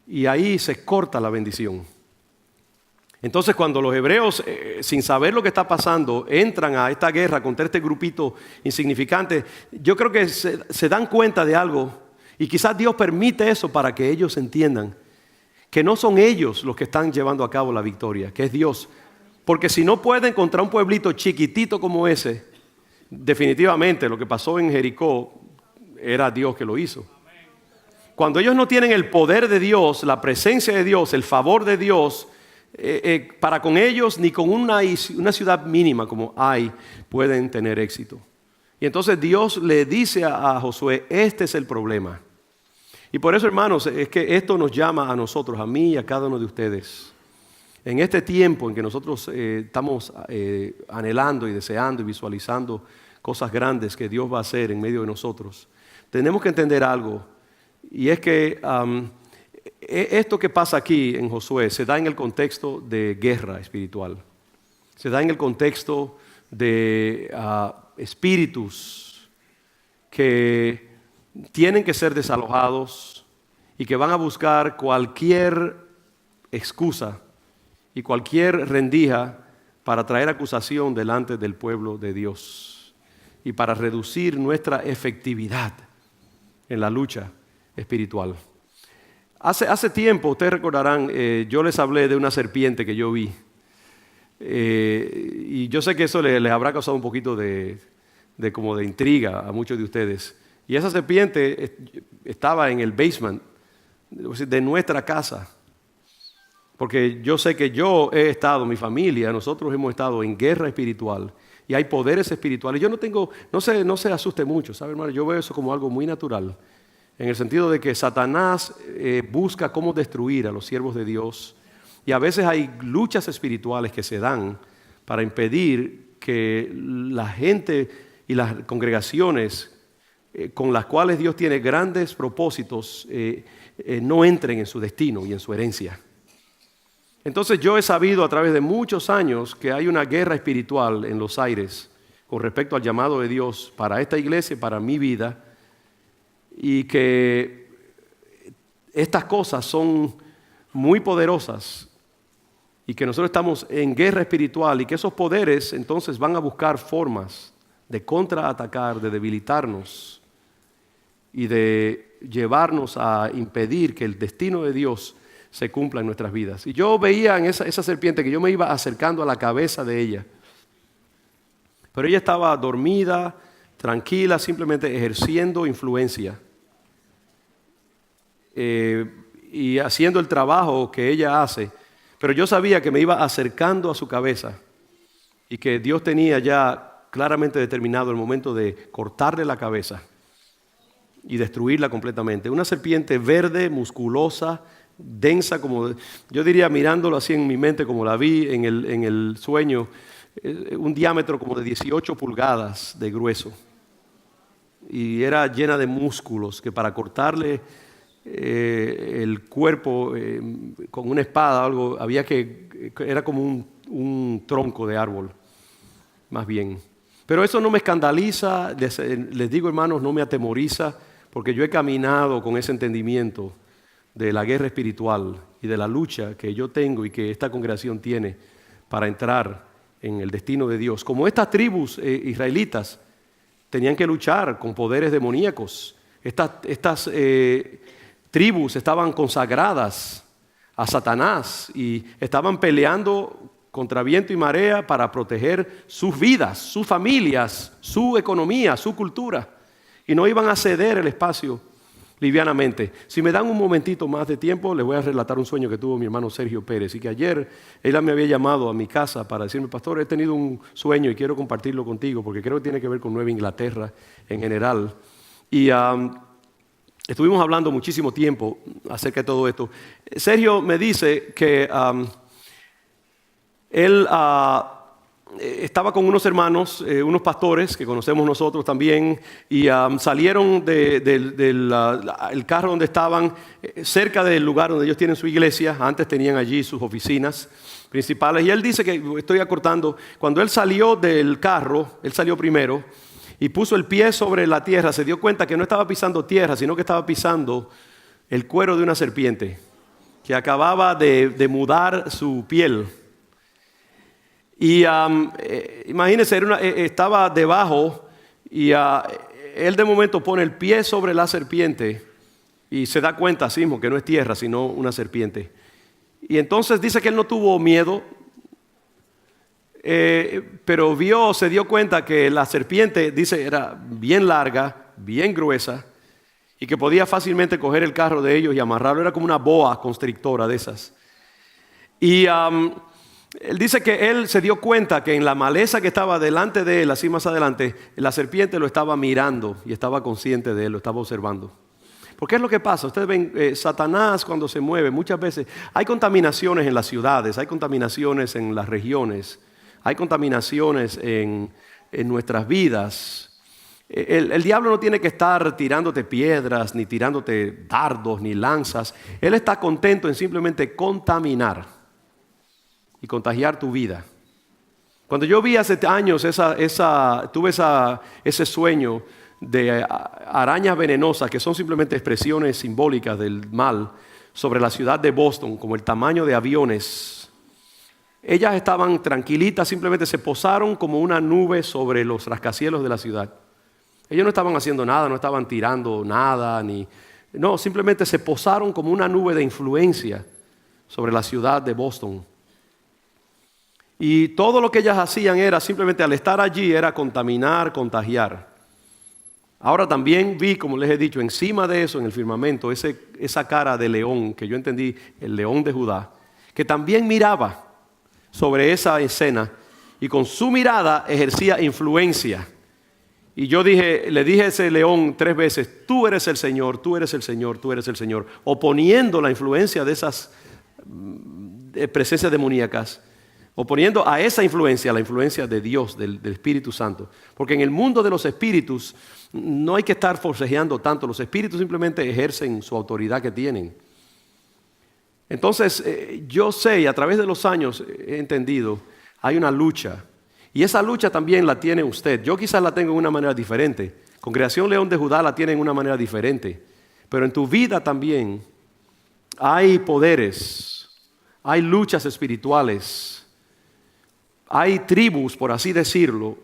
y ahí se corta la bendición. Entonces cuando los hebreos, sin saber lo que está pasando, entran a esta guerra contra este grupito insignificante, yo creo que se dan cuenta de algo y quizás Dios permite eso para que ellos entiendan que no son ellos los que están llevando a cabo la victoria, que es Dios. Porque si no pueden contra un pueblito chiquitito como ese, definitivamente lo que pasó en Jericó era Dios que lo hizo. Cuando ellos no tienen el poder de Dios, la presencia de Dios, el favor de Dios, para con ellos ni con una ciudad mínima como Ai pueden tener éxito. Y entonces Dios le dice a Josué, este es el problema. Y por eso, hermanos, es que esto nos llama a nosotros, a mí y a cada uno de ustedes. En este tiempo en que nosotros estamos anhelando y deseando y visualizando cosas grandes que Dios va a hacer en medio de nosotros, tenemos que entender algo, y es que esto que pasa aquí en Josué se da en el contexto de guerra espiritual. Se da en el contexto de espíritus que tienen que ser desalojados y que van a buscar cualquier excusa y cualquier rendija para traer acusación delante del pueblo de Dios y para reducir nuestra efectividad en la lucha espiritual. Hace tiempo, ustedes recordarán, yo les hablé de una serpiente que yo vi. Y yo sé que eso les habrá causado un poquito de intriga a muchos de ustedes. Y esa serpiente estaba en el basement de nuestra casa. Porque yo sé que yo he estado, mi familia, nosotros hemos estado en guerra espiritual. Y hay poderes espirituales. Yo no se asuste mucho, ¿sabe, hermano? Yo veo eso como algo muy natural. En el sentido de que Satanás busca cómo destruir a los siervos de Dios. Y a veces hay luchas espirituales que se dan para impedir que la gente y las congregaciones con las cuales Dios tiene grandes propósitos no entren en su destino y en su herencia. Entonces yo he sabido a través de muchos años que hay una guerra espiritual en los aires con respecto al llamado de Dios para esta iglesia y para mi vida, y que estas cosas son muy poderosas y que nosotros estamos en guerra espiritual y que esos poderes entonces van a buscar formas de contraatacar, de debilitarnos y de llevarnos a impedir que el destino de Dios se cumpla en nuestras vidas. Y yo veía en esa serpiente que yo me iba acercando a la cabeza de ella, pero ella estaba dormida, tranquila, simplemente ejerciendo influencia y haciendo el trabajo que ella hace. Pero yo sabía que me iba acercando a su cabeza y que Dios tenía ya claramente determinado el momento de cortarle la cabeza y destruirla completamente. Una serpiente verde, musculosa, densa, como yo diría, mirándolo así en mi mente como la vi en el sueño, un diámetro como de 18 pulgadas de grueso, y era llena de músculos que para cortarle el cuerpo con una espada o algo, era como un tronco de árbol, más bien. Pero eso no me escandaliza, les digo, hermanos, no me atemoriza, porque yo he caminado con ese entendimiento de la guerra espiritual y de la lucha que yo tengo y que esta congregación tiene para entrar en el destino de Dios. Como estas tribus israelitas tenían que luchar con poderes demoníacos, estas tribus estaban consagradas a Satanás y estaban peleando contra viento y marea para proteger sus vidas, sus familias, su economía, su cultura, y no iban a ceder el espacio livianamente. Si me dan un momentito más de tiempo, les voy a relatar un sueño que tuvo mi hermano Sergio Pérez, y que ayer él me había llamado a mi casa para decirme: pastor, he tenido un sueño y quiero compartirlo contigo porque creo que tiene que ver con Nueva Inglaterra en general. Y estuvimos hablando muchísimo tiempo acerca de todo esto. Sergio me dice que él estaba con unos hermanos, unos pastores que conocemos nosotros también, y salieron del carro donde estaban, cerca del lugar donde ellos tienen su iglesia. Antes tenían allí sus oficinas principales, y él dice que, estoy acortando, cuando él salió del carro, él salió primero y puso el pie sobre la tierra, se dio cuenta que no estaba pisando tierra, sino que estaba pisando el cuero de una serpiente que acababa de mudar su piel. Y imagínense, estaba debajo, y él de momento pone el pie sobre la serpiente y se da cuenta así mismo que no es tierra sino una serpiente. Y entonces dice que él no tuvo miedo, pero se dio cuenta que la serpiente, dice, era bien larga, bien gruesa, y que podía fácilmente coger el carro de ellos y amarrarlo. Era como una boa constrictora de esas. Y él dice que él se dio cuenta que en la maleza que estaba delante de él, así más adelante, la serpiente lo estaba mirando y estaba consciente de él, lo estaba observando. Porque es lo que pasa, ustedes ven, Satanás cuando se mueve, muchas veces hay contaminaciones en las ciudades, hay contaminaciones en las regiones, hay contaminaciones en nuestras vidas. El diablo no tiene que estar tirándote piedras, ni tirándote dardos, ni lanzas. Él está contento en simplemente contaminar y contagiar tu vida. Cuando yo vi hace años tuve ese sueño de arañas venenosas, que son simplemente expresiones simbólicas del mal, sobre la ciudad de Boston, como el tamaño de aviones. Ellas estaban tranquilitas, simplemente se posaron como una nube sobre los rascacielos de la ciudad. Ellos no estaban haciendo nada, no estaban tirando nada, no, simplemente se posaron como una nube de influencia sobre la ciudad de Boston. Y todo lo que ellas hacían era simplemente, al estar allí, era contaminar, contagiar. Ahora también vi, como les he dicho, encima de eso, en el firmamento, esa cara de león, que yo entendí, el león de Judá, que también miraba sobre esa escena y con su mirada ejercía influencia. Y yo le dije a ese león 3 veces: tú eres el Señor, tú eres el Señor, tú eres el Señor, oponiendo la influencia de esas presencias demoníacas, oponiendo a esa influencia, la influencia de Dios, del Espíritu Santo. Porque en el mundo de los espíritus no hay que estar forcejeando tanto. Los espíritus simplemente ejercen su autoridad que tienen. Entonces, yo sé y a través de los años he entendido, hay una lucha. Y esa lucha también la tiene usted. Yo quizás la tengo de una manera diferente. Congregación León de Judá la tiene de una manera diferente. Pero en tu vida también hay poderes, hay luchas espirituales, hay tribus, por así decirlo,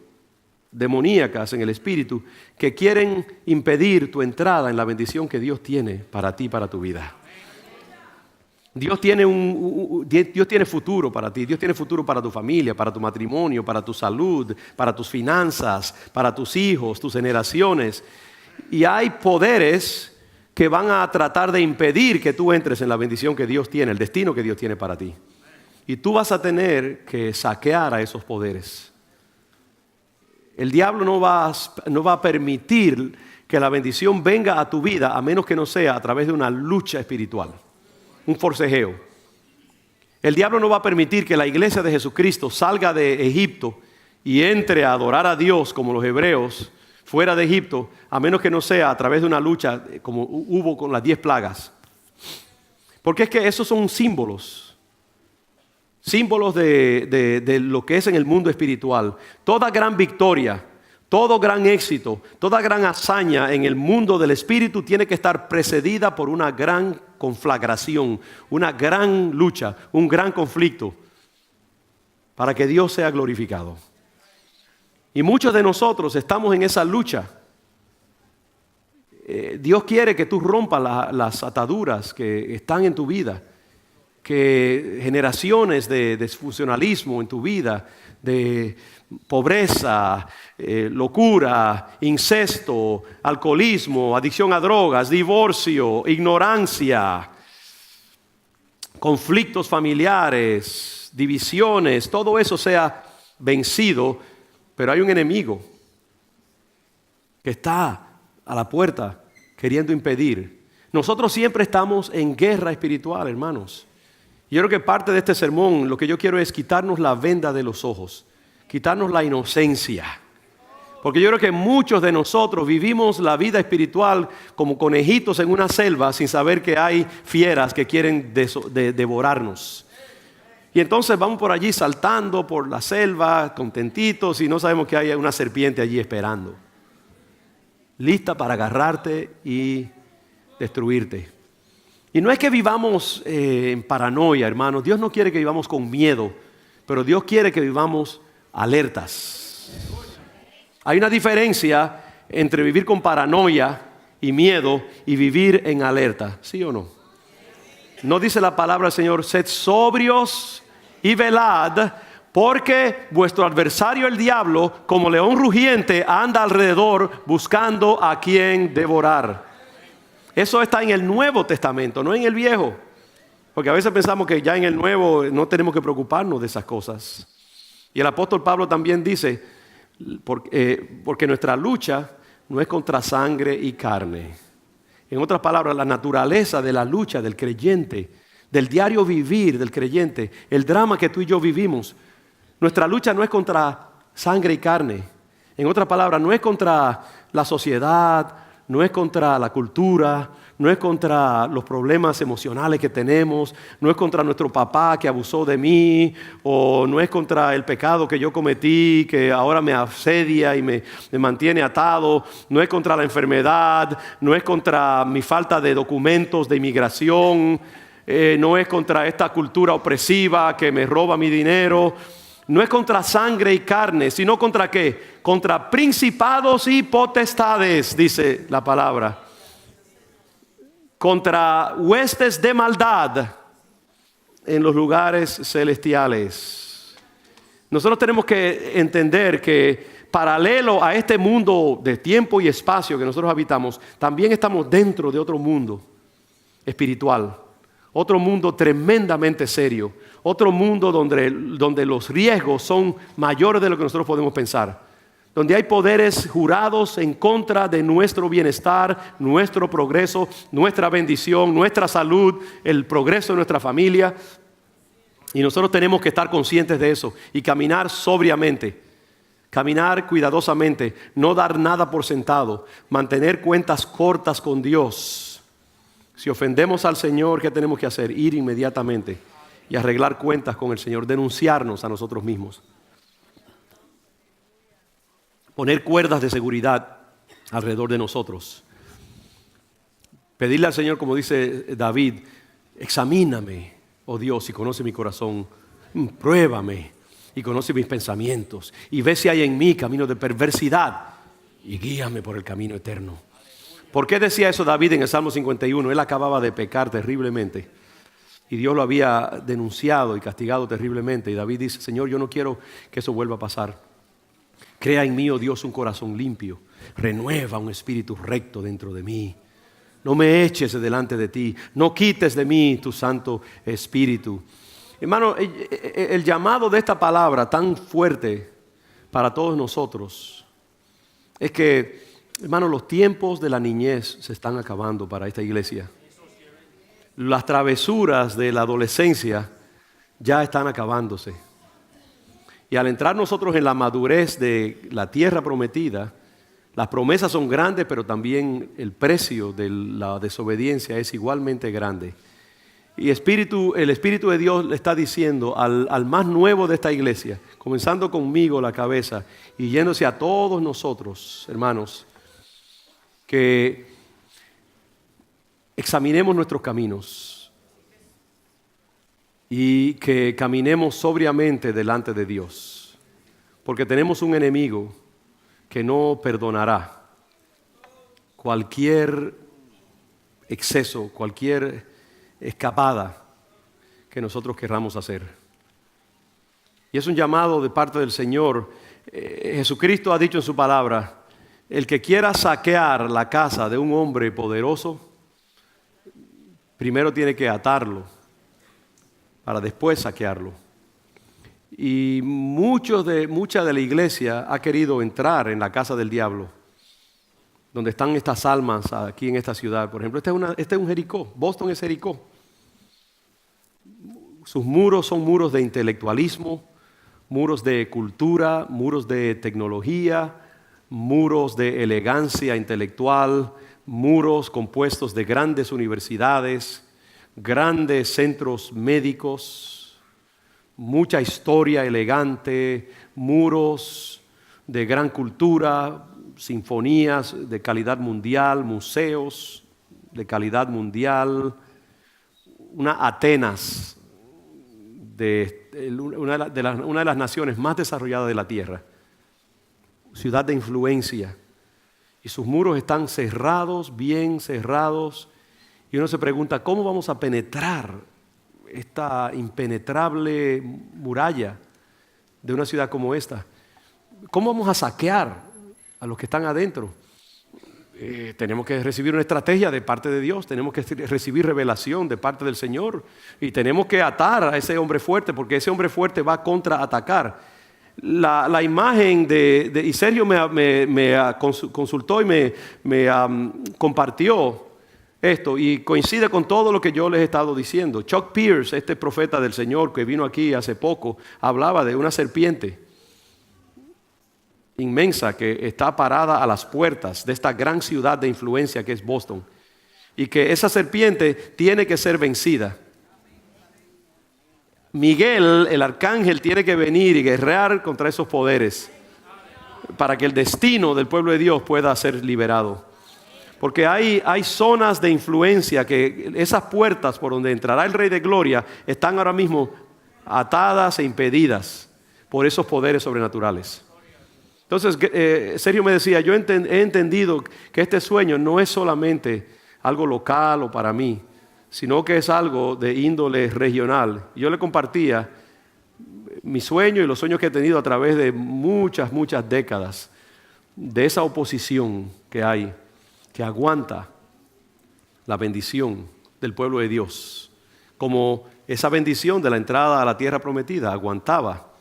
demoníacas en el espíritu, que quieren impedir tu entrada en la bendición que Dios tiene para ti, para tu vida. Dios tiene futuro para ti, Dios tiene futuro para tu familia, para tu matrimonio, para tu salud, para tus finanzas, para tus hijos, tus generaciones. Y hay poderes que van a tratar de impedir que tú entres en la bendición que Dios tiene, el destino que Dios tiene para ti. Y tú vas a tener que saquear a esos poderes. El diablo no va a permitir que la bendición venga a tu vida a menos que no sea a través de una lucha espiritual. Un forcejeo. El diablo no va a permitir que la iglesia de Jesucristo salga de Egipto y entre a adorar a Dios como los hebreos fuera de Egipto, a menos que no sea a través de una lucha como hubo con las 10 plagas. Porque es que esos son símbolos de lo que es en el mundo espiritual. Toda gran victoria, todo gran éxito, toda gran hazaña en el mundo del espíritu tiene que estar precedida por una gran conflagración, una gran lucha, un gran conflicto para que Dios sea glorificado. Y muchos de nosotros estamos en esa lucha. Dios quiere que tú rompas las ataduras que están en tu vida, que generaciones de disfuncionalismo en tu vida, de pobreza, locura, incesto, alcoholismo, adicción a drogas, divorcio, ignorancia, conflictos familiares, divisiones, todo eso sea vencido, pero hay un enemigo que está a la puerta queriendo impedir. Nosotros siempre estamos en guerra espiritual, hermanos. Yo creo que parte de este sermón, lo que yo quiero es quitarnos la venda de los ojos, quitarnos la inocencia. Porque yo creo que muchos de nosotros vivimos la vida espiritual como conejitos en una selva sin saber que hay fieras que quieren devorarnos. Y entonces vamos por allí saltando por la selva, contentitos, y no sabemos que hay una serpiente allí esperando, lista para agarrarte y destruirte. Y no es que vivamos en paranoia, hermanos. Dios no quiere que vivamos con miedo, pero Dios quiere que vivamos alertas. Hay una diferencia entre vivir con paranoia y miedo y vivir en alerta, ¿sí o no? ¿No dice la palabra del Señor: sed sobrios y velad, porque vuestro adversario el diablo, como león rugiente, anda alrededor buscando a quien devorar? Eso está en el Nuevo Testamento, no en el Viejo. Porque a veces pensamos que ya en el Nuevo no tenemos que preocuparnos de esas cosas. Y el apóstol Pablo también dice, porque nuestra lucha no es contra sangre y carne. En otras palabras, la naturaleza de la lucha del creyente, del diario vivir del creyente, el drama que tú y yo vivimos, nuestra lucha no es contra sangre y carne. En otras palabras, no es contra la sociedad, no es contra la cultura, no es contra los problemas emocionales que tenemos, no es contra nuestro papá que abusó de mí, o no es contra el pecado que yo cometí, que ahora me asedia y me mantiene atado, no es contra la enfermedad, no es contra mi falta de documentos de inmigración, no es contra esta cultura opresiva que me roba mi dinero. No es contra sangre y carne, sino contra ¿qué? Contra principados y potestades, dice la palabra. Contra huestes de maldad en los lugares celestiales. Nosotros tenemos que entender que paralelo a este mundo de tiempo y espacio que nosotros habitamos, también estamos dentro de otro mundo espiritual. Otro mundo tremendamente serio. Otro mundo donde los riesgos son mayores de lo que nosotros podemos pensar. Donde hay poderes jurados en contra de nuestro bienestar, nuestro progreso, nuestra bendición, nuestra salud, el progreso de nuestra familia. Y nosotros tenemos que estar conscientes de eso y caminar sobriamente. Caminar cuidadosamente. No dar nada por sentado. Mantener cuentas cortas con Dios. Si ofendemos al Señor, ¿qué tenemos que hacer? Ir inmediatamente y arreglar cuentas con el Señor, denunciarnos a nosotros mismos. Poner cuerdas de seguridad alrededor de nosotros. Pedirle al Señor, como dice David, examíname, oh Dios, y conoce mi corazón. Pruébame y conoce mis pensamientos. Y ve si hay en mí camino de perversidad y guíame por el camino eterno. ¿Por qué decía eso David en el Salmo 51? Él acababa de pecar terriblemente. Y Dios lo había denunciado y castigado terriblemente. Y David dice, Señor, yo no quiero que eso vuelva a pasar. Crea en mí, oh Dios, un corazón limpio. Renueva un espíritu recto dentro de mí. No me eches de delante de ti. No quites de mí tu Santo Espíritu. Hermano, el llamado de esta palabra tan fuerte para todos nosotros es que, hermano, los tiempos de la niñez se están acabando para esta iglesia. Las travesuras de la adolescencia ya están acabándose. Y al entrar nosotros en la madurez de la tierra prometida, las promesas son grandes, pero también el precio de la desobediencia es igualmente grande. Y el Espíritu de Dios le está diciendo al más nuevo de esta iglesia, comenzando conmigo la cabeza y yéndose a todos nosotros, hermanos, que examinemos nuestros caminos y que caminemos sobriamente delante de Dios, porque tenemos un enemigo que no perdonará cualquier exceso, cualquier escapada que nosotros querramos hacer. Y es un llamado de parte del Señor. Jesucristo ha dicho en su palabra, el que quiera saquear la casa de un hombre poderoso, primero tiene que atarlo para después saquearlo. Y mucha de la iglesia ha querido entrar en la casa del diablo, donde están estas almas aquí en esta ciudad. Por ejemplo, este es un Jericó. Boston es Jericó. Sus muros son muros de intelectualismo, muros de cultura, muros de tecnología, muros de elegancia intelectual, muros compuestos de grandes universidades, grandes centros médicos, mucha historia elegante, muros de gran cultura, sinfonías de calidad mundial, museos de calidad mundial, una Atenas, una de las naciones más desarrolladas de la tierra, ciudad de influencia, y sus muros están cerrados, bien cerrados, y uno se pregunta, ¿cómo vamos a penetrar esta impenetrable muralla de una ciudad como esta? ¿Cómo vamos a saquear a los que están adentro? Tenemos que recibir una estrategia de parte de Dios, tenemos que recibir revelación de parte del Señor y tenemos que atar a ese hombre fuerte, porque ese hombre fuerte va a contraatacar. La imagen y Sergio me consultó y me compartió esto y coincide con todo lo que yo les he estado diciendo. Chuck Pierce, este profeta del Señor que vino aquí hace poco, hablaba de una serpiente inmensa que está parada a las puertas de esta gran ciudad de influencia que es Boston, y que esa serpiente tiene que ser vencida. Miguel, el arcángel, tiene que venir y guerrear contra esos poderes para que el destino del pueblo de Dios pueda ser liberado. Porque hay zonas de influencia que esas puertas por donde entrará el Rey de Gloria están ahora mismo atadas e impedidas por esos poderes sobrenaturales. Entonces, Sergio me decía, yo he entendido que este sueño no es solamente algo local o para mí, sino que es algo de índole regional. Yo le compartía mi sueño y los sueños que he tenido a través de muchas décadas, de esa oposición que hay, que aguanta la bendición del pueblo de Dios, como esa bendición de la entrada a la tierra prometida aguantaba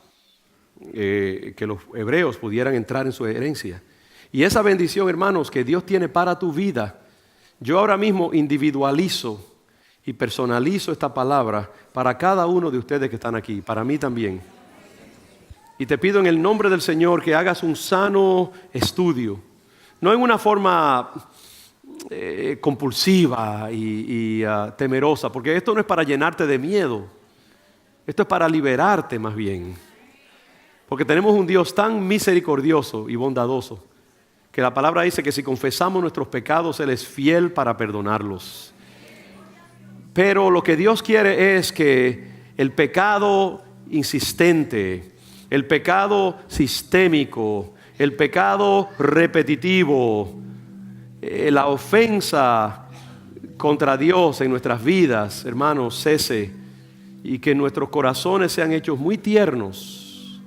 que los hebreos pudieran entrar en su herencia. Y esa bendición, hermanos, que Dios tiene para tu vida, yo ahora mismo individualizo y personalizo esta palabra para cada uno de ustedes que están aquí, para mí también. Y te pido en el nombre del Señor que hagas un sano estudio, no en una forma compulsiva y temerosa, porque esto no es para llenarte de miedo, esto es para liberarte más bien, porque tenemos un Dios tan misericordioso y bondadoso que la palabra dice que si confesamos nuestros pecados, Él es fiel para perdonarlos. Pero lo que Dios quiere es que el pecado insistente, el pecado sistémico, el pecado repetitivo, la ofensa contra Dios en nuestras vidas, hermanos, cese, y que nuestros corazones sean hechos muy tiernos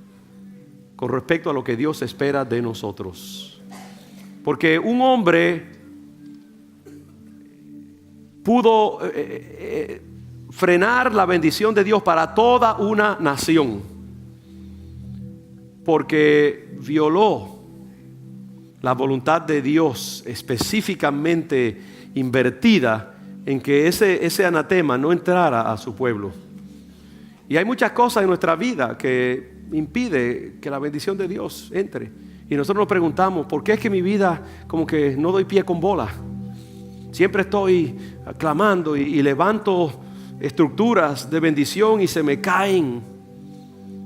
con respecto a lo que Dios espera de nosotros. Porque un hombre pudo frenar la bendición de Dios para toda una nación, porque violó la voluntad de Dios específicamente invertida en que ese anatema no entrara a su pueblo. Y hay muchas cosas en nuestra vida que impide que la bendición de Dios entre. Y nosotros nos preguntamos, ¿por qué es que mi vida como que no doy pie con bola? Siempre estoy clamando y levanto estructuras de bendición y se me caen.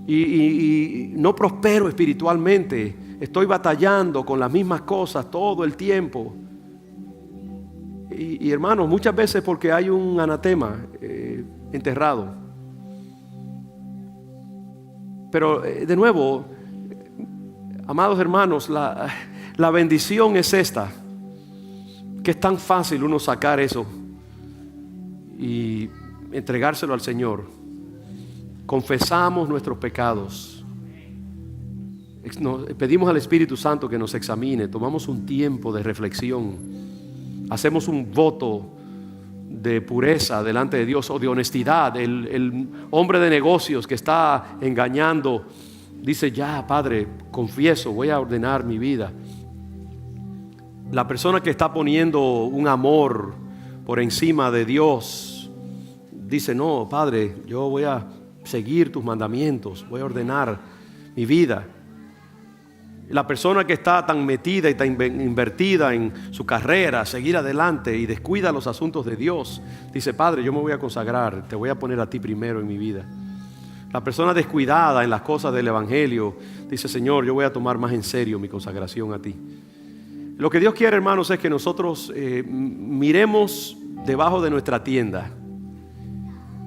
Y no prospero espiritualmente. Estoy batallando con las mismas cosas todo el tiempo. Y hermanos, muchas veces porque hay un anatema enterrado. Pero de nuevo, amados hermanos, la bendición es esta, que es tan fácil uno sacar eso y entregárselo al Señor. Confesamos nuestros pecados, pedimos al Espíritu Santo que nos examine, tomamos un tiempo de reflexión, hacemos un voto de pureza delante de Dios o de honestidad. El hombre de negocios que está engañando dice: ya, Padre, confieso, voy a ordenar mi vida. La persona que está poniendo un amor por encima de Dios dice: no, Padre, yo voy a seguir tus mandamientos, voy a ordenar mi vida. La persona que está tan metida y tan invertida en su carrera, seguir adelante, y descuida los asuntos de Dios, dice: Padre, yo me voy a consagrar, te voy a poner a ti primero en mi vida. La persona descuidada en las cosas del Evangelio dice: Señor, yo voy a tomar más en serio mi consagración a ti. Lo que Dios quiere, hermanos, es que nosotros miremos debajo de nuestra tienda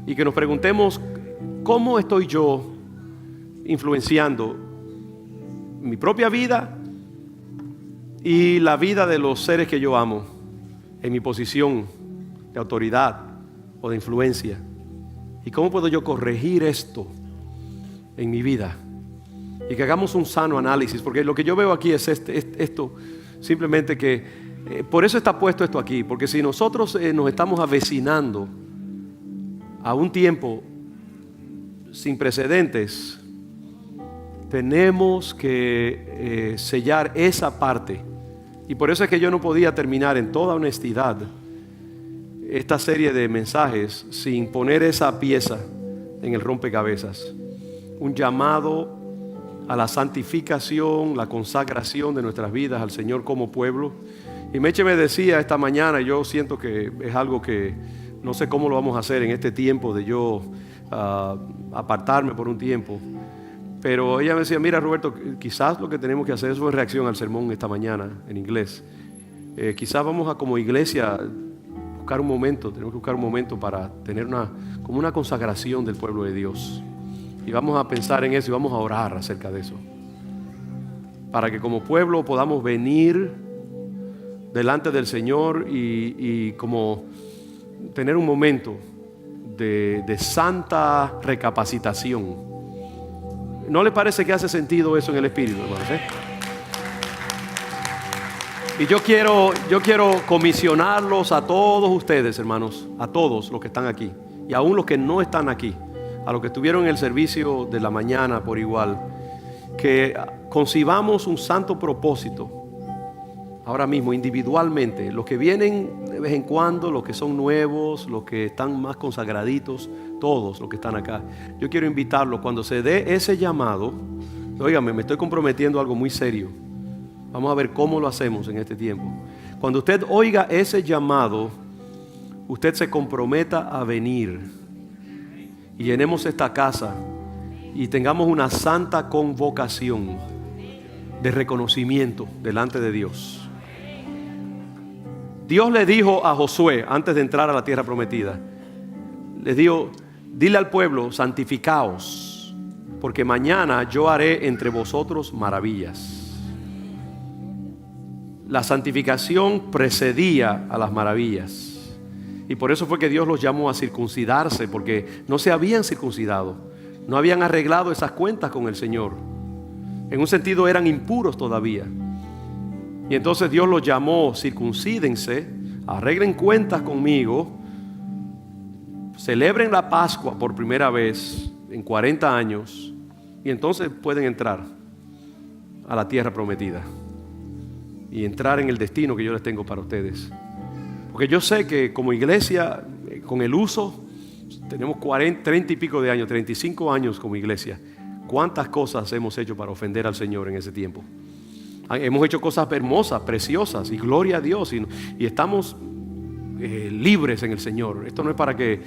y que nos preguntemos: ¿cómo estoy yo influenciando mi propia vida y la vida de los seres que yo amo en mi posición de autoridad o de influencia? ¿Y cómo puedo yo corregir esto en mi vida? Y que hagamos un sano análisis, porque lo que yo veo aquí es esto, simplemente que por eso está puesto esto aquí, porque si nosotros nos estamos avecinando a un tiempo sin precedentes, tenemos que sellar esa parte. Y por eso es que yo no podía terminar en toda honestidad esta serie de mensajes sin poner esa pieza en el rompecabezas. Un llamado a la santificación, la consagración de nuestras vidas al Señor como pueblo. Y Meche me decía esta mañana, y yo siento que es algo que no sé cómo lo vamos a hacer en este tiempo de yo apartarme por un tiempo. Pero ella me decía: mira, Roberto, quizás lo que tenemos que hacer, eso fue en reacción al sermón esta mañana en inglés, quizás vamos a como iglesia buscar un momento, tenemos que buscar un momento para tener como una consagración del pueblo de Dios. Y vamos a pensar en eso y vamos a orar acerca de eso, para que como pueblo podamos venir delante del Señor y como tener un momento de santa recapacitación. ¿No les parece que hace sentido eso en el Espíritu, hermanos? Y yo quiero comisionarlos a todos ustedes, hermanos, a todos los que están aquí y aún los que no están aquí, a los que estuvieron en el servicio de la mañana por igual, que concibamos un santo propósito ahora mismo individualmente, los que vienen de vez en cuando, los que son nuevos, los que están más consagraditos, todos los que están acá. Yo quiero invitarlos cuando se dé ese llamado. Óigame, me estoy comprometiendo a algo muy serio. Vamos a ver cómo lo hacemos en este tiempo. Cuando usted oiga ese llamado, usted se comprometa a venir y llenemos esta casa y tengamos una santa convocación de reconocimiento delante de Dios. Dios le dijo a Josué antes de entrar a la tierra prometida, les dijo: dile al pueblo, santificaos, porque mañana yo haré entre vosotros maravillas. La santificación precedía a las maravillas, y por eso fue que Dios los llamó a circuncidarse, porque no se habían circuncidado, no habían arreglado esas cuentas con el Señor. En un sentido eran impuros todavía. Y entonces Dios los llamó: circuncídense, arreglen cuentas conmigo, celebren la Pascua por primera vez en 40 años, y entonces pueden entrar a la tierra prometida y entrar en el destino que yo les tengo para ustedes. Porque yo sé que como iglesia, con el uso, tenemos 30 y pico de años, 35 años como iglesia. ¿Cuántas cosas hemos hecho para ofender al Señor en ese tiempo? Hemos hecho cosas hermosas, preciosas, y gloria a Dios, y estamos libres en el Señor. Esto no es para que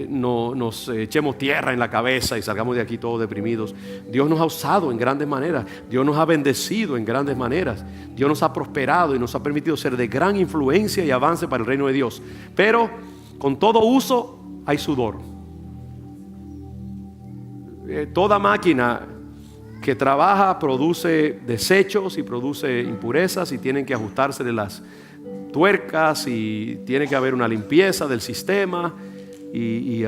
nos echemos tierra en la cabeza y salgamos de aquí todos deprimidos. Dios nos ha usado en grandes maneras, Dios nos ha bendecido en grandes maneras, Dios nos ha prosperado y nos ha permitido ser de gran influencia y avance para el reino de Dios. Pero con todo uso hay sudor. Toda máquina que trabaja produce desechos y produce impurezas, y tienen que ajustarse de las tuercas, y tiene que haber una limpieza del sistema y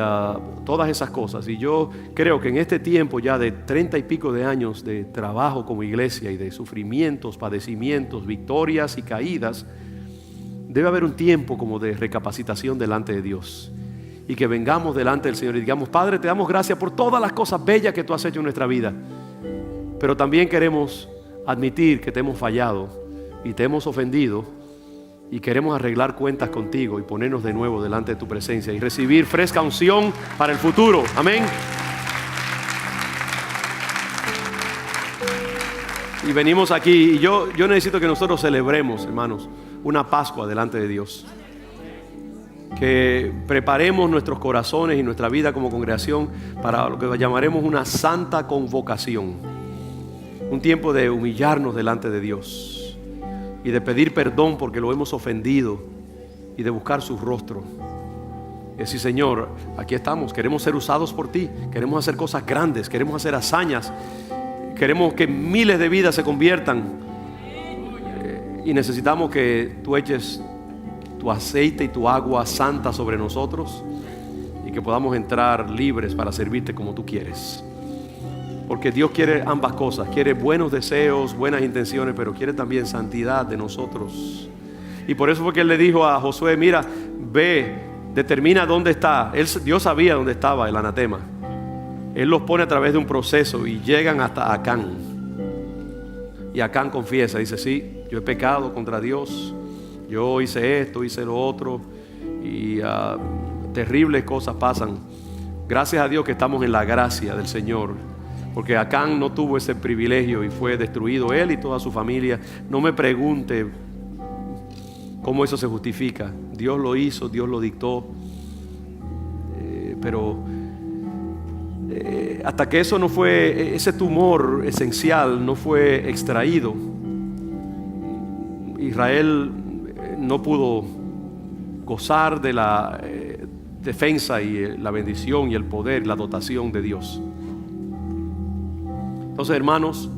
todas esas cosas. Y yo creo que en este tiempo ya de 30 y pico de años de trabajo como iglesia, y de sufrimientos, padecimientos, victorias y caídas, debe haber un tiempo como de recapacitación delante de Dios, y que vengamos delante del Señor y digamos: Padre, te damos gracias por todas las cosas bellas que tú has hecho en nuestra vida, pero también queremos admitir que te hemos fallado y te hemos ofendido, y queremos arreglar cuentas contigo y ponernos de nuevo delante de tu presencia y recibir fresca unción para el futuro. Amén. Y venimos aquí, y yo necesito que nosotros celebremos, hermanos, una Pascua delante de Dios. Que preparemos nuestros corazones y nuestra vida como congregación para lo que llamaremos una santa convocación. Un tiempo de humillarnos delante de Dios y de pedir perdón porque lo hemos ofendido, y de buscar su rostro. Y decir: Señor, aquí estamos, queremos ser usados por ti, queremos hacer cosas grandes, queremos hacer hazañas, queremos que miles de vidas se conviertan, y necesitamos que tú eches tu aceite y tu agua santa sobre nosotros, y que podamos entrar libres para servirte como tú quieres. Porque Dios quiere ambas cosas, quiere buenos deseos, buenas intenciones, pero quiere también santidad de nosotros. Y por eso fue que Él le dijo a Josué: mira, ve, determina dónde está. Dios sabía dónde estaba el anatema. Él los pone a través de un proceso, y llegan hasta Acán. Y Acán confiesa, dice: sí, yo he pecado contra Dios, yo hice esto, hice lo otro, y terribles cosas pasan. Gracias a Dios que estamos en la gracia del Señor, porque Acán no tuvo ese privilegio y fue destruido él y toda su familia. No me pregunte cómo eso se justifica. Dios lo hizo, Dios lo dictó, pero hasta que eso no fue, ese tumor esencial no fue extraído, Israel no pudo gozar de la defensa y la bendición y el poder, la dotación de Dios. Entonces, hermanos,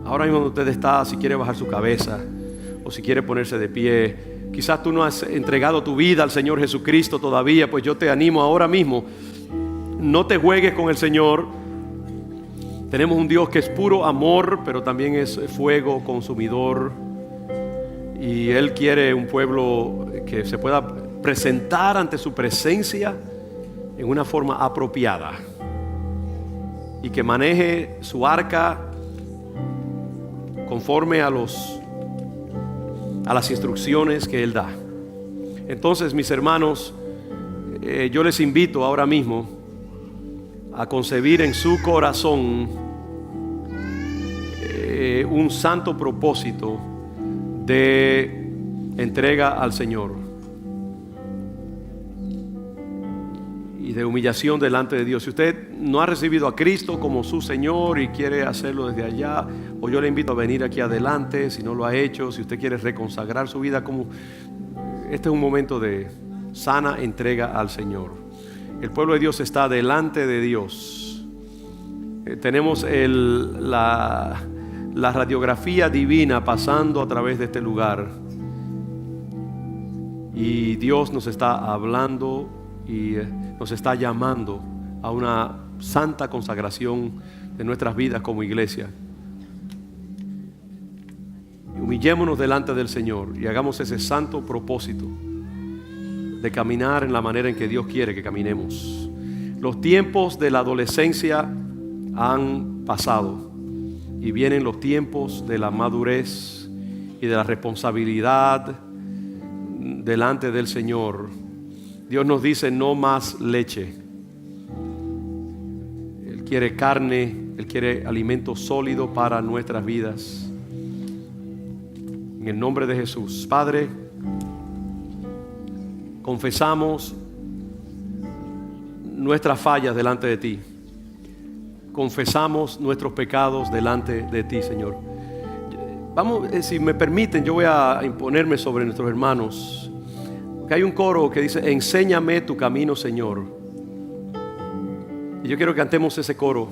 ahora mismo donde usted está, si quiere bajar su cabeza o si quiere ponerse de pie, quizás tú no has entregado tu vida al Señor Jesucristo todavía, pues yo te animo ahora mismo: no te juegues con el Señor. Tenemos un Dios que es puro amor, pero también es fuego consumidor, y Él quiere un pueblo que se pueda presentar ante su presencia en una forma apropiada, y que maneje su arca conforme a las instrucciones que Él da. Entonces, mis hermanos, yo les invito ahora mismo a concebir en su corazón un santo propósito de entrega al Señor y de humillación delante de Dios. Si usted no ha recibido a Cristo como su Señor y quiere hacerlo desde allá, o yo le invito a venir aquí adelante si no lo ha hecho. Si usted quiere reconsagrar su vida, este es un momento de sana entrega al Señor. El pueblo de Dios está delante de Dios. Tenemos la radiografía divina pasando a través de este lugar, y Dios nos está hablando y nos está llamando a una santa consagración de nuestras vidas como iglesia. Humillémonos delante del Señor y hagamos ese santo propósito de caminar en la manera en que Dios quiere que caminemos. Los tiempos de la adolescencia han pasado y vienen los tiempos de la madurez y de la responsabilidad delante del Señor. Dios nos dice: no más leche. Él quiere carne, Él quiere alimento sólido para nuestras vidas. En el nombre de Jesús, Padre, confesamos nuestras fallas delante de ti. Confesamos nuestros pecados delante de ti, Señor. Vamos, si me permiten, yo voy a imponerme sobre nuestros hermanos. Porque hay un coro que dice: enséñame tu camino, Señor. Y yo quiero que cantemos ese coro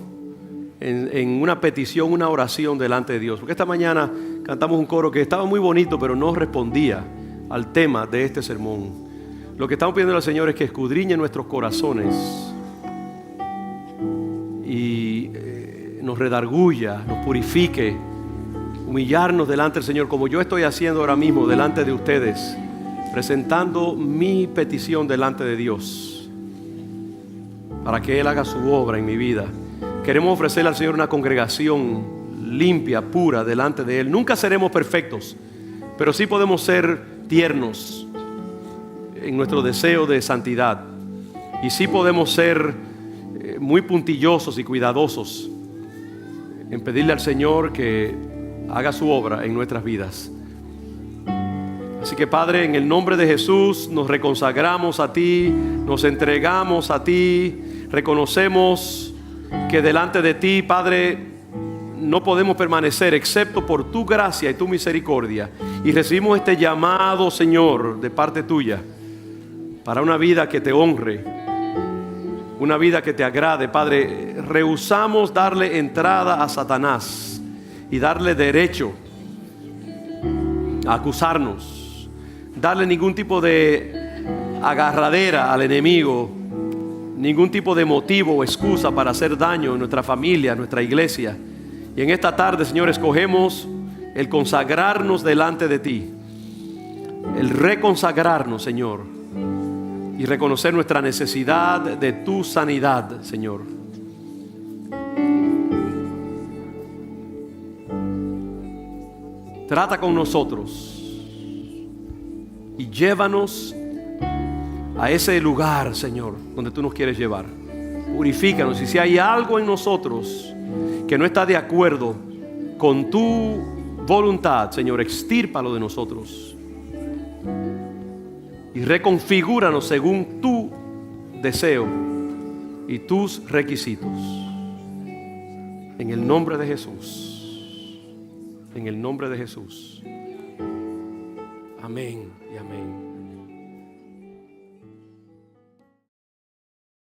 en una petición, una oración delante de Dios. Porque esta mañana cantamos un coro que estaba muy bonito, pero no respondía al tema de este sermón. Lo que estamos pidiendo al Señor es que escudriñe nuestros corazones y nos redarguya, nos purifique, humillarnos delante del Señor, como yo estoy haciendo ahora mismo delante de ustedes, presentando mi petición delante de Dios, para que Él haga su obra en mi vida. Queremos ofrecerle al Señor una congregación limpia, pura, delante de Él. Nunca seremos perfectos, pero sí podemos ser tiernos en nuestro deseo de santidad. Y sí podemos ser muy puntillosos y cuidadosos en pedirle al Señor que haga su obra en nuestras vidas. Así que, Padre, en el nombre de Jesús nos reconsagramos a ti, nos entregamos a ti, reconocemos que delante de ti, Padre, no podemos permanecer excepto por tu gracia y tu misericordia, y recibimos este llamado, Señor, de parte tuya, para una vida que te honre, una vida que te agrade. Padre, rehusamos darle entrada a Satanás y darle derecho a acusarnos, darle ningún tipo de agarradera al enemigo, ningún tipo de motivo o excusa para hacer daño en nuestra familia, en nuestra iglesia. Y en esta tarde, Señor, escogemos el consagrarnos delante de ti, el reconsagrarnos, Señor, y reconocer nuestra necesidad de tu sanidad, Señor. Trata con nosotros y llévanos a ese lugar, Señor, donde tú nos quieres llevar. Purifícanos, y si hay algo en nosotros que no está de acuerdo con tu voluntad, Señor, extírpalo de nosotros y reconfigúranos según tu deseo y tus requisitos. En el nombre de Jesús. En el nombre de Jesús. Amén y amén.